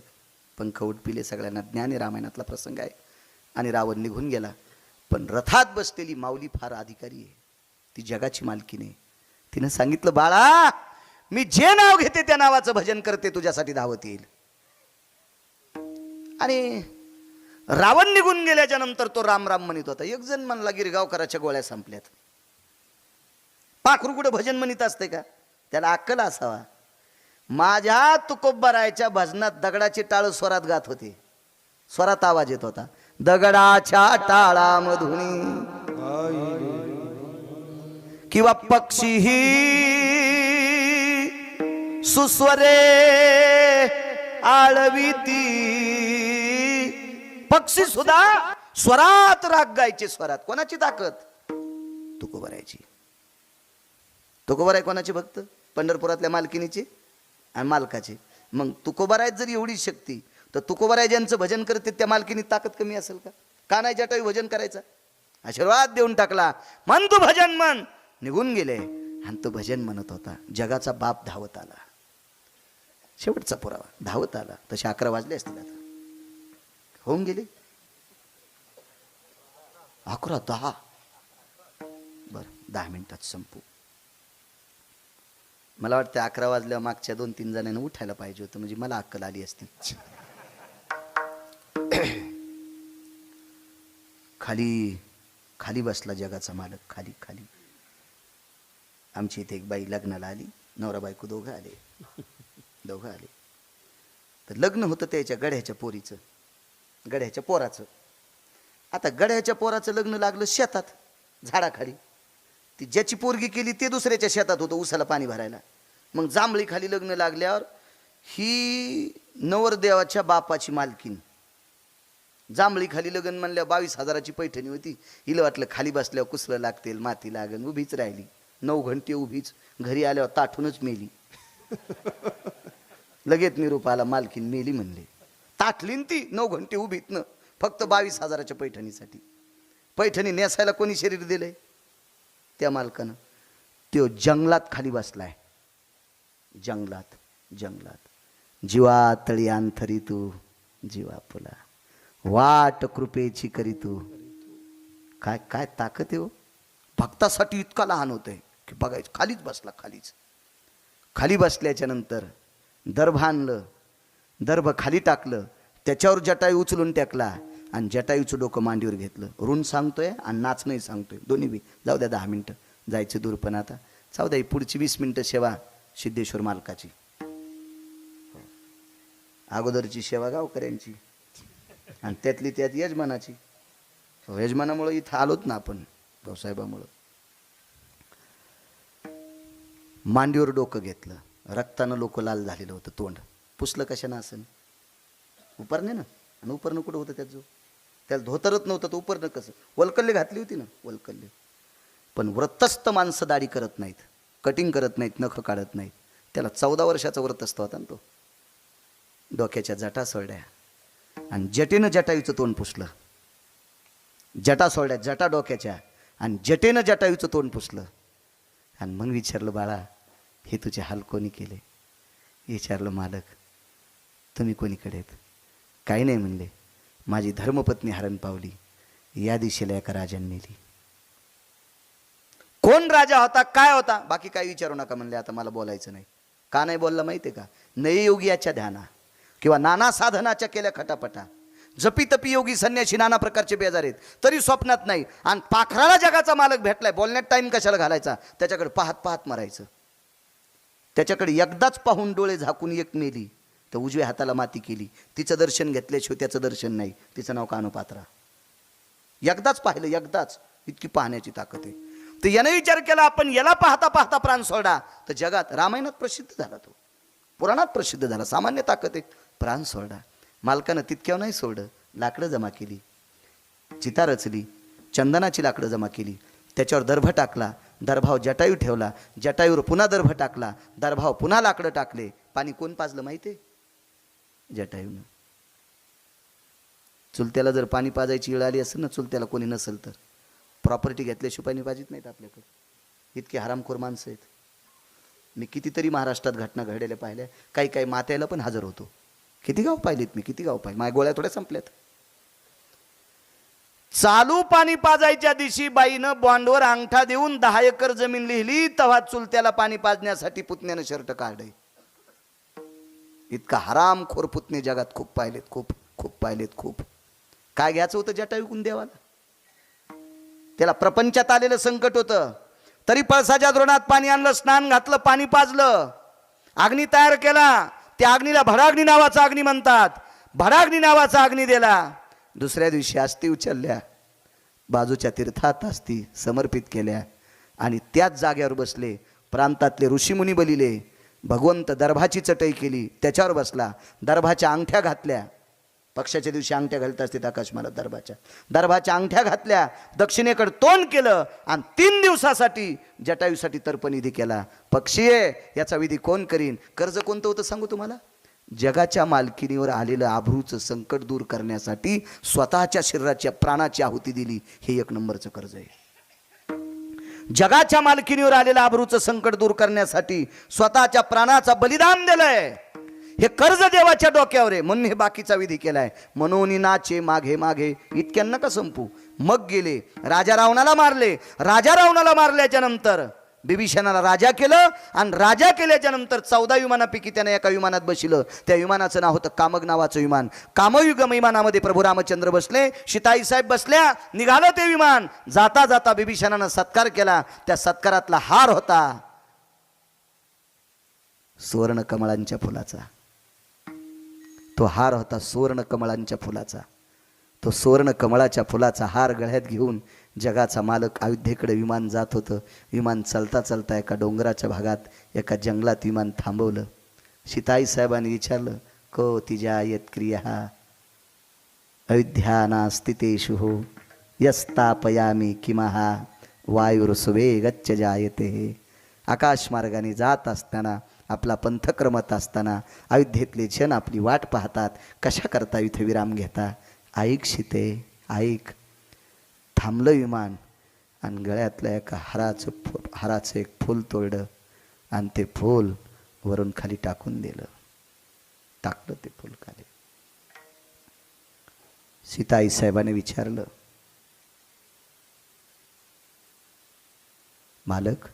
पंख उडपिले. सगळ्यांना ज्ञान आहे, रामायणातला प्रसंग आहे. आणि रावण निघून गेला. पण रथात बसलेली माऊली फार अधिकारी आहे, ती जगाची मालकीण आहे. तिनं सांगितलं बाळा मी जे नाव घेते त्या नावाचं भजन करते, तुझ्यासाठी धावत येईल. आणि रावण निघून गेल्याच्या नंतर तो राम राम म्हणत होता. एक जण म्हणला गिरगावकराच्या गोळ्या संपल्यात. पाखरू कुठं भजन म्हणत असते का? त्याला अक्कल असावा. माझ्या तुकोबारायच्या भजनात दगडाची टाळ स्वरात गात होते. स्वरात आवाज येत होता, दगडाच्या टाळामधून किंवा पक्षीही सुस्वरे आळविती. पक्षी सुद्धा स्वरात राग गायचे. स्वरात कोणाची ताकद? तुकोबारायची. तुकोबाराय कोणाची भक्त? पंढरपुरातल्या मालकिनीची आणि मालकाची. मग तुकोबारायत जर एवढी शक्ती, तर तुकोबाराय ज्यांचं भजन करते त्या मालकिनीत ताकद कमी असेल का? का नाही जटावी भजन करायचा? आशीर्वाद देऊन टाकला. म्हण तू भजन म्हण. निघून गेले आणि तो भजन म्हणत होता. जगाचा बाप धावत आला. शेवटचा पुरावा धावत आला. तसे 11 वाजले असतील आता. होऊन गेले 11, 10. बरं 10 मिनिटात संपू. मला वाटतं 11 वाजल्यावर मागच्या 2-3 जणांना उठायला पाहिजे होतं, म्हणजे मला अक्कल आली असती. खाली खाली बसला जगाचा मालक. खाली खाली. आमची इथे एक बाई लग्नाला आली. नवरा बायको दोघं आले. तर लग्न होतं त्याच्या गड्याच्या पोरीचं, गड्याच्या पोराचं. आता गड्याच्या पोराचं लग्न लागलं शेतात झाडाखाली. ती ज्याची पोरगी केली ते दुसऱ्याच्या शेतात होतं उसाला पाणी भरायला. मग जांभळी खाली लग्न लागल्यावर ही नवरदेवाच्या बापाची मालकीन. जांभळी खाली लग्न म्हणल्यावर 22,000ची पैठणी होती. हिला वाटलं खाली बसल्यावर कुसलं लागतील, माती लागन. उभीच राहिली 9 घंटे उभीच. घरी आल्यावर ताठूनच मेली. लगेच निरोप आला मालकीन मेली म्हणले. ताठलीन ती 9 घंटे उभीत न फक्त 22,000च्या पैठणीसाठी. पैठणी नेसायला कोणी शरीर दिलंय? त्या मालकानं. तो जंगलात खाली बसलाय. जंगलात जीवा तळी अंथरी तू जीवा पुला वाट कृपेची करी तू. काय काय ताकद आहे हो. भक्तासाठी इतका लहान होतंय की बघायचं. खालीच बसला. खाली बसल्याच्या नंतर दर्भ आणलं. दर्भ खाली टाकलं. त्याच्यावर जटायू उचलून टाकला आणि जटायूचं डोकं मांडीवर घेतलं. ऋण सांगतोय आणि नाचणंही सांगतोय. दोन्ही बी. जाऊ द्या 10 मिनटं जायचं दूर. पण आता जाऊ द्या. पुढची 20 मिनटं सेवा सिद्धेश्वर मालकाची. अगोदरची सेवा गावकऱ्यांची आणि त्यातली त्यात यजमानाची. यजमानामुळं इथं आलोच ना आपण. भाऊसाहेबामुळं. मांडीवर डोकं घेतलं. रक्तानं लोक लाल झालेलं होतं तोंड. पुसलं कशानं असेल? उपरणे ना. आणि उपरणं कुठं होतं त्याचं? त्याला धोतरच नव्हतं तर उपरणं कसं? वलकल्ले घातली होती ना वलकल्ले. पण व्रतस्थ माणसं दाढी करत नाहीत, कटिंग करत नाहीत, नख काढत नाहीत. त्याला 14 वर्षाचा व्रतस्थ होता ना तो. डोक्याच्या जटा सोडल्या आणि जटेनं जटायूचं तोंड पुसलं. जटा सोडल्या जटा डोक्याच्या आणि जटेनं जटायूचं तोंड पुसलं. आणि मग विचारलं बाळा हे तुझे हाल कोणी केले? विचारलं मालक तुम्ही कोणीकडे आहेत? काही नाही म्हणले. माझी धर्मपत्नी हरण पावली. या दिशेला एका राजाने नेली. कोण राजा होता, काय होता, बाकी काय विचारू नका म्हणले. आता मला बोलायचं नाही. का नाही बोलला माहिती आहे का? नययोगियाच्या ध्याना किंवा नाना साधनाच्या केल्या खटापटा. जपी तपी योगी संन्यासी नाना प्रकारचे बेजार आहेत तरी स्वप्नात नाही. आणि पाखराला जगाचा मालक भेटलाय. बोलण्यात टाइम कशाला घालायचा? त्याच्याकडे पाहत पाहत मरायचं. त्याच्याकडे एकदाच पाहून डोळे झाकून एक मेली तर उजव्या हाताला माती केली. तिचं दर्शन घेतल्याशिवाय त्याचं दर्शन नाही. तिचं नाव कानोपात्रा. एकदाच पाहिलं, एकदाच. इतकी पाहण्याची ताकद आहे. तर याने विचार केला आपण याला पाहता पाहता प्राण सोडा. तर जगात रामायणात प्रसिद्ध झाला तो, पुराणात प्रसिद्ध झाला. सामान्य ताकद आहे. प्राण सोडा. मालकानं तितक्यावर नाही सोडलं. लाकडं जमा केली, चिता रचली, चंदनाची लाकडं जमा केली. त्याच्यावर दर्भ टाकला. दर्भाव जटायू ठेवला. जटायूवर पुन्हा दर्भ टाकला. दर्भाव पुन्हा लाकडं टाकले. पाणी कोण पाजलं माहिती आहे? जटायूनं. चुलत्याला जर पाणी पाजायची वेळ आली असेल ना, चुलत्याला कोणी नसेल तर प्रॉपर्टी घेतल्याशिवाय पाणी पाजित नाहीत आपल्याकडे. इतके हरामखोर माणसं आहेत. मी कितीतरी महाराष्ट्रात घटना घडलेल्या पाहिल्या. काही काही मात्याला पण हजर होतो. किती गाव पाहिलीत मी, किती गाव पाहिले. माझ्या गोळ्या थोड्या संपल्यात. चालू पाणी पाजायच्या दिवशी बाईनं बॉन्डवर अंगठा देऊन 10 एकर जमीन लिहिली. तेव्हा चुलत्याला पाणी पाजण्यासाठी पुतण्यानं शर्ट काढले. इतका हरामखोर पुतणे जगात खूप पाहिलेत. खूप खूप पाहिलेत. खूप. काय घ्यायचं होतं जटायूकून देवाला? त्याला प्रपंचात आलेलं संकट होतं तरी पळसाच्या द्रोणात पाणी आणलं, स्नान घातलं, पाणी पाजलं, अग्नी तयार केला. त्या अग्नीला भडाग्नी नावाचा अग्नी म्हणतात. भडाग्नी नावाचा अग्नी दिला. दुसऱ्या दिवशी अस्थी उचलल्या, बाजूच्या तीर्थात अस्थी समर्पित केल्या आणि त्याच जागेवर बसले. प्रांतातले ऋषीमुनी बलिले. भगवंत दर्भाची चटई केली, त्याच्यावर बसला. दर्भाच्या अंगठ्या घातल्या. पक्षाच्या दिवशी अंगठ्या घालत असते आकाशमाला. दर्भाच्या अंगठ्या घातल्या. दक्षिणेकडे तोंड केलं आणि 3 दिवसासाठी जटायूसाठी तर्पणिधी केला. पक्षी आहे याचा विधी कोण करीन? कर्ज कोणतं होतं सांगू तुम्हाला? जगाच्या मालकीनीवर आलेलं आभरूचं संकट दूर करण्यासाठी स्वतःच्या शरीराच्या प्राणाची आहुती दिली. हे एक नंबरचं कर्ज आहे. जगाच्या मालकीनीवर आलेलं आभरूचं संकट दूर करण्यासाठी स्वतःच्या प्राणाचा बलिदान दिलंय. हे कर्ज देवाच्या डोक्यावर आहे. म्हणून हे बाकीचा विधी केलाय. म्हणून नाचे मागे मागे इतक्या नका संपू. मग गेले राजा रावणाला मारले. राजा रावणाला मारल्याच्या नंतर बिभीषणाला राजा केलं आणि राजा केल्याच्या नंतर 14 विमानापैकी त्याने एका विमानात बसलं. त्या विमानाचं नाव होतं कामग नावाचं विमान. कामयुग विमानामध्ये प्रभू रामचंद्र बसले, सीताई साहेब बसल्या. निघालं ते विमान. जाता जाता बिभीषणानं सत्कार केला. त्या सत्कारातला हार होता सुवर्ण कमळांच्या फुलाचा. तो हार होता सुवर्ण कमळांच्या फुलाचा. तो सुवर्ण कमळाच्या फुलाचा हार गळ्यात घेऊन जगाचा मालक अयोध्येकडे विमान जात होतं. विमान चलता चलता एका डोंगराच्या भागात एका जंगलात विमान थांबवलं. सीताई साहेबांनी विचारलं, को तिच्या यत्क्रिया अयोध्या नास्तितेषु हो यस्तापयामी किमहा वायुर्सुवेगच्च जायते. आकाश मार्गाने जात असताना, आपला पंथक्रमत असताना अयोध्येतले जन आपली वाट पाहतात. कशा करता इथे विराम घेता? ऐक सीते ऐक. थांबलं विमान आणि गळ्यातल्या एका हाराचं एक फूल तोडलं आणि ते फूल वरून खाली टाकून दिलं. टाकलं ते फूल खाली. सीताई साहेबाने विचारलं, मालक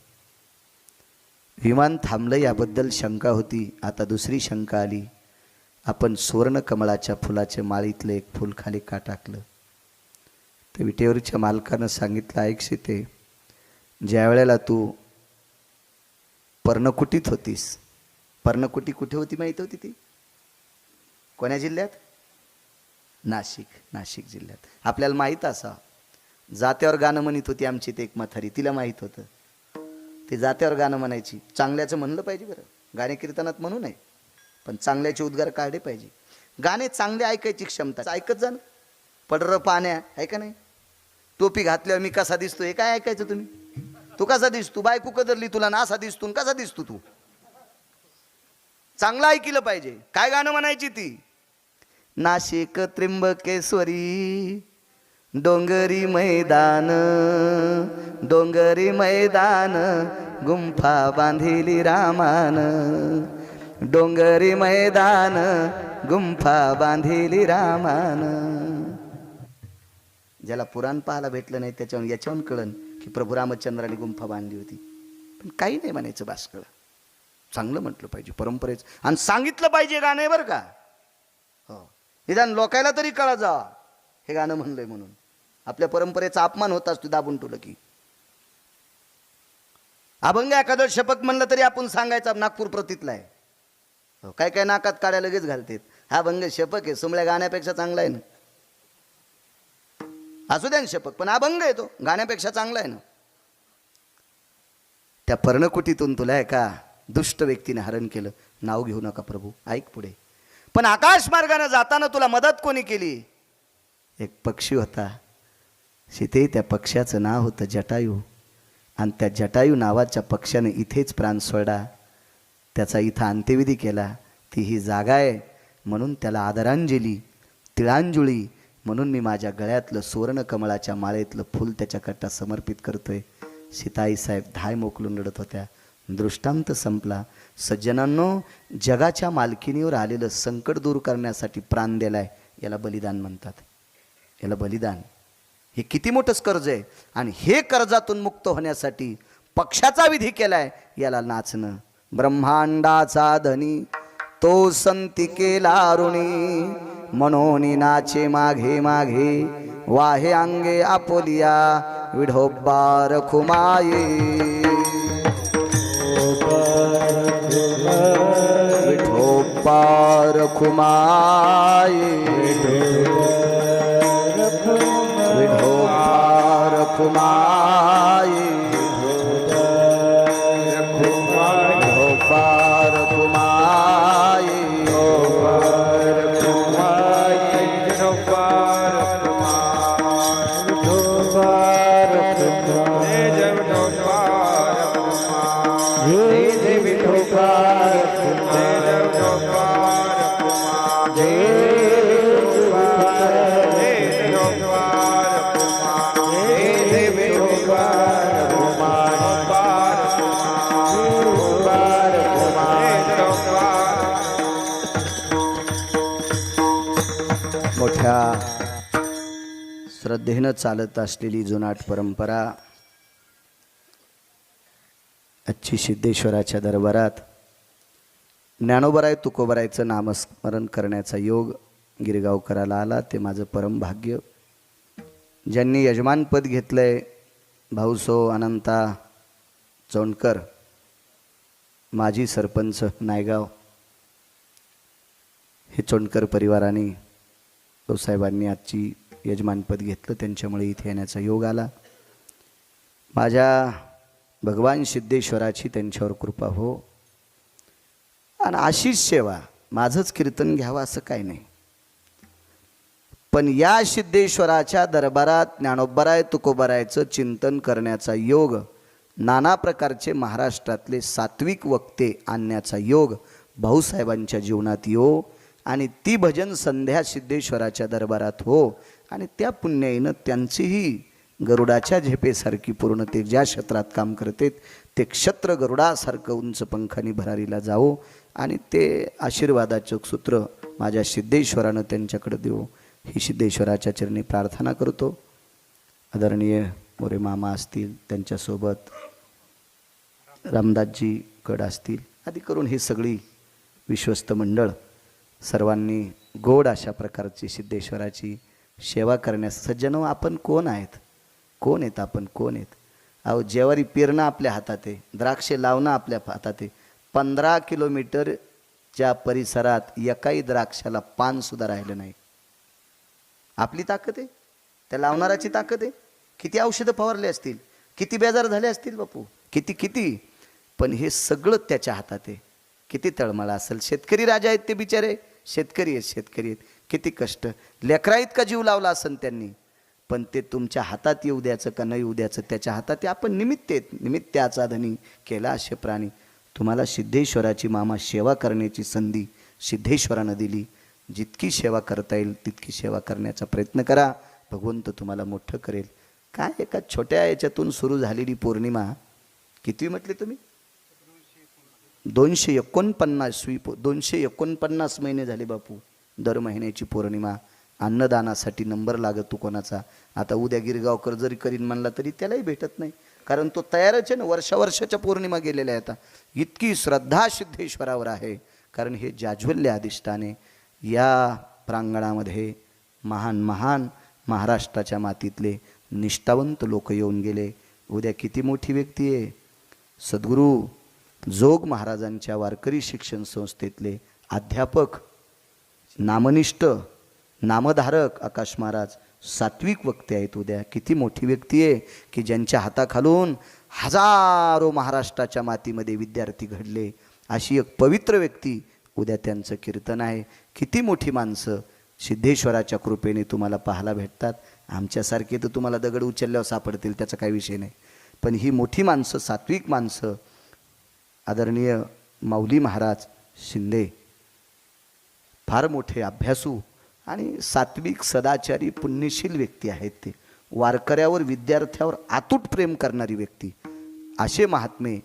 विमान थांबलं याबद्दल शंका होती. आता दुसरी शंका आली. आपण सुवर्ण कमळाच्या फुलाच्या माळीतलं एक फूल खाली का टाकलं? तर विटेवरच्या मालकानं सांगितलं, ऐक सीते, ज्या वेळेला तू पर्णकुटीत होतीस. पर्णकुटी कुठे होती माहिती होती ती? कोण्या जिल्ह्यात? नाशिक जिल्ह्यात. आपल्याला माहीत असा जात्यावर गाणं म्हणत होती आमची ते एक म्हातारी. तिला माहीत होतं ते जात्यावर गाणं म्हणायची. चांगल्याचं म्हणलं पाहिजे बरं, गाणे कीर्तनात म्हणू नये, पण चांगल्याचे उद्गार काढले पाहिजे. गाणे चांगले ऐकायची क्षमता. ऐकत जा ना. पडर पाण्या आहे का नाही? टोपी घातल्यावर मी कसा दिसतो हे काय ऐकायचं तुम्ही? तू कसा दिसतो? बायको कदरली तुला ना असा दिसतो, कसा दिसतो तू? चांगलं ऐकलं पाहिजे. काय गाणं म्हणायची ती? नाशिक त्र्यंबकेश्वरी डोंगरी मैदान, डोंगरी मैदान गुंफा बांधिली रामान, डोंगरी मैदान गुंफा बांधिली रामान. ज्याला पुराण पाहायला भेटलं नाही त्याच्यावर याच्यावरून कळन की प्रभू रामचंद्राने गुंफा बांधली होती. पण काही नाही म्हणायचं बासकळ. चांगलं म्हटलं पाहिजे परंपरेच आणि सांगितलं पाहिजे गाणं बरं का. हो, निदान लोकायला तरी कळा जा हे गाणं म्हणलंय म्हणून. आपल्या परंपरेचा अपमान होत असतो दाबून ठेवलं की. अभंग एखादं शपथ म्हणलं तरी आपण सांगायचं नागपूर प्रतीतला आहे. हो, काय काय नाकात काढ्या लगेच घालतेत. हा भंग शपक आहे, सुमळ्या गाण्यापेक्षा चांगला आहे ना. असू द्या शपक, पण अभंग आहे तो गाण्यापेक्षा चांगला आहे ना. त्या पर्णकुटीतून तुला एका दुष्ट व्यक्तीने हरण केलं. नाव घेऊ नका प्रभू, ऐक पुढे. पण आकाश मार्गाने जाताना तुला मदत कोणी केली? एक पक्षी होता सीते. त्या पक्ष्याचं नाव होतं जटायू. आणि त्या जटायू नावाच्या पक्ष्याने इथेच प्राण सोडला. त्याचा इथं अंत्यविधी केला. ती ही जागा आहे म्हणून त्याला आदरांजली, तिळांजुळी म्हणून मी माझ्या गळ्यातलं सुवर्ण कमळाच्या माळेतलं फूल त्याच्याकरता समर्पित करतोय. सीताई साहेब धाय मोकलून रडत होत्या. दृष्टांत संपला. सज्जनांनो, जगाच्या मालकीनीवर आलेलं संकट दूर करण्यासाठी प्राण दिलाय याला बलिदान म्हणतात. याला बलिदान. हे किती मोठंच कर्ज आहे. आणि हे कर्जातून मुक्त होण्यासाठी पक्षाचा विधी केलाय याला नाचणं. ब्रह्मांडाचा धनी तो संती केला ऋणी, म्हणून नाचे मागे मागे वाहे अंगे आपोलिया विढोबा रखुमाये. विठोबा रखुमाये, विठोबा रखुमाये, विठोबा रखुमाये. मोठ्या श्रद्धेनं चालत असलेली जुनाट परंपरा आजची सिद्धेश्वराच्या दरबारात ज्ञानोबराय तुकोबरायचं नामस्मरण करण्याचा योग गिरगावकराला आला. ते माझं परम भाग्य. ज्यांनी यजमानपद घेतलंय भाऊसो अनंता चोंडकर, माजी सरपंच नायगाव, हे चोंडकर परिवाराने भाऊसाहेबांनी आजची यजमानपद घेतलं, त्यांच्यामुळे इथे येण्याचा योग आला. माझ्या भगवान सिद्धेश्वराची त्यांच्यावर कृपा हो. आणि अशीच सेवा, माझंच कीर्तन घ्यावं असं काही नाही, पण या सिद्धेश्वराच्या दरबारात ज्ञानोबराय तुकोबरायचं चिंतन करण्याचा योग, नाना प्रकारचे महाराष्ट्रातले सात्विक वक्ते आणण्याचा योग भाऊसाहेबांच्या जीवनात येऊ आणि ती भजन संध्या सिद्धेश्वराच्या दरबारात हो. आणि त्या पुण्याईनं त्यांचीही गरुडाच्या झेपेसारखी पूर्ण ते ज्या क्षेत्रात काम करतात ते क्षत्र गरुडासारखं उंच पंखानी भरारीला जावो आणि ते आशीर्वादाचं सूत्र माझ्या सिद्धेश्वरानं त्यांच्याकडे देऊ, ही सिद्धेश्वराच्या चरणी प्रार्थना करतो. आदरणीय मोरे मामा असतील, त्यांच्यासोबत रामदासजी कड असतील, आदी करून ही सगळी विश्वस्त मंडळ सर्वांनी गोड अशा प्रकारची सिद्धेश्वराची सेवा करण्यास सज्जनो. आपण कोण आहेत, कोण आहेत आपण, कोण आहेत? अहो, जेवारी पेरणं आपल्या हातात आहे, द्राक्षे लावणं आपल्या हातात आहे. 15 किलोमीटरच्या परिसरात एकाही द्राक्षाला पानसुद्धा राहिलं नाही. आपली ताकद आहे, त्या लावणाराची ताकद आहे. किती औषधं फवारले असतील, किती बेजार झाले असतील बापू, किती, पण हे सगळं त्याच्या हातात आहे. किती तळमळा असेल. शेतकरी राजा आहेत ते बिचारे, शेतकरी आहेत. किती कष्ट, लेकराईत का जीव लावला असेल त्यांनी, पण ते तुमच्या हातात येऊ द्यायचं का नाही येऊ द्यायचं त्याच्या हातात आहे. आपण निमित्त आहेत, निमित्ताचा धनी केला असे प्राणी. तुम्हाला सिद्धेश्वराची मामा सेवा करण्याची संधी सिद्धेश्वरानं दिली. जितकी सेवा करता येईल तितकी सेवा करण्याचा प्रयत्न करा. भगवंत तुम्हाला मोठं करेल. काय एका छोट्या याच्यातून सुरू झालेली पौर्णिमा, किती म्हटली तुम्ही? 249 महिने झाले बापू. दर महिन्याची पौर्णिमा अन्नदानासाठी नंबर लागतो कोणाचा. आता उद्या गिरगावकर जरी करीन म्हणला तरी त्यालाही भेटत नाही, कारण तो तयारच आहे ना. वर्षाच्या पौर्णिमा गेलेल्या आहेत. इतकी श्रद्धा सिद्धेश्वरावर आहे, कारण हे जाज्वल्य अधिष्ठाने या प्रांगणामध्ये महान महाराष्ट्राच्या मातीतले निष्ठावंत लोक येऊन गेले. उद्या किती मोठी व्यक्ती आहे, सद्गुरू जोग महाराजांच्या वारकरी शिक्षण संस्थेतले अध्यापक, नामनिष्ठ नामधारक आकाश महाराज सात्विक वक्ते आहेत. उद्या किती मोठी व्यक्ती आहे की ज्यांच्या हाताखालून हजारो महाराष्ट्राच्या मातीमध्ये विद्यार्थी घडले. अशी एक पवित्र व्यक्ती, उद्या त्यांचं कीर्तन आहे. किती मोठी माणसं सिद्धेश्वराच्या कृपेने तुम्हाला पाहायला भेटतात. आमच्यासारखे तर तुम्हाला दगड उचलल्यावर सापडतील, त्याचा काही विषय नाही, पण ही मोठी माणसं, सात्विक माणसं, आदरणीय माऊली महाराज शिंदे फार मोठे अभ्यासू आणि सात्विक सदाचारी पुण्यशील व्यक्ती आहेत. ते वारकऱ्यावर, विद्यार्थ्यावर अतूट प्रेम करणारी व्यक्ती. असे महात्मे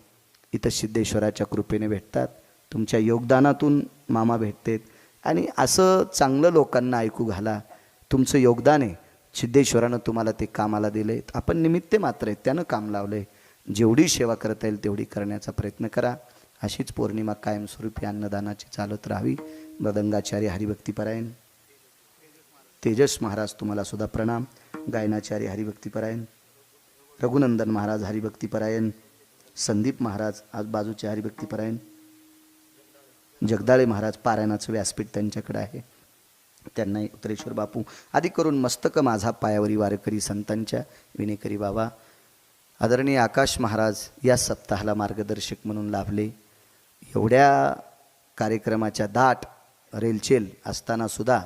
इथं सिद्धेश्वराच्या कृपेने भेटतात. तुमच्या योगदानातून मामा भेटतात आणि असं चांगलं लोकांना ऐकू घाला. तुमचं योगदान आहे, सिद्धेश्वरानं तुम्हाला ते कामाला दिले. आपण निमित्ते मात्र आहेत, त्यानं काम लावलं आहे. जेवढी सेवा करता येईल तेवढी करण्याचा प्रयत्न करा. अशीच पौर्णिमा कायमस्वरूपी अन्नदानाची चालत राहावी. मृदंगाचार्य हरिभक्तीपरायण तेजस महाराज तुम्हाला सुद्धा प्रणाम. गायनाचार्य हरिभक्तीपरायण रघुनंदन महाराज हरिभक्तीपरायण, संदीप महाराज आज बाजूचे हरिभक्तीपरायण, जगदाळे महाराज पारायणाचं व्यासपीठ त्यांच्याकडे आहे, त्यांनाही उत्तरेश्वर बापू आदी करून मस्तक माझा पायावरी वारकरी संतांच्या विनेकरी बाबा. आदरणीय आकाश महाराज या सप्ताहाला मार्गदर्शक म्हणून लाभले. एवढ्या कार्यक्रमाच्या दाट रेलचेल असताना सुद्धा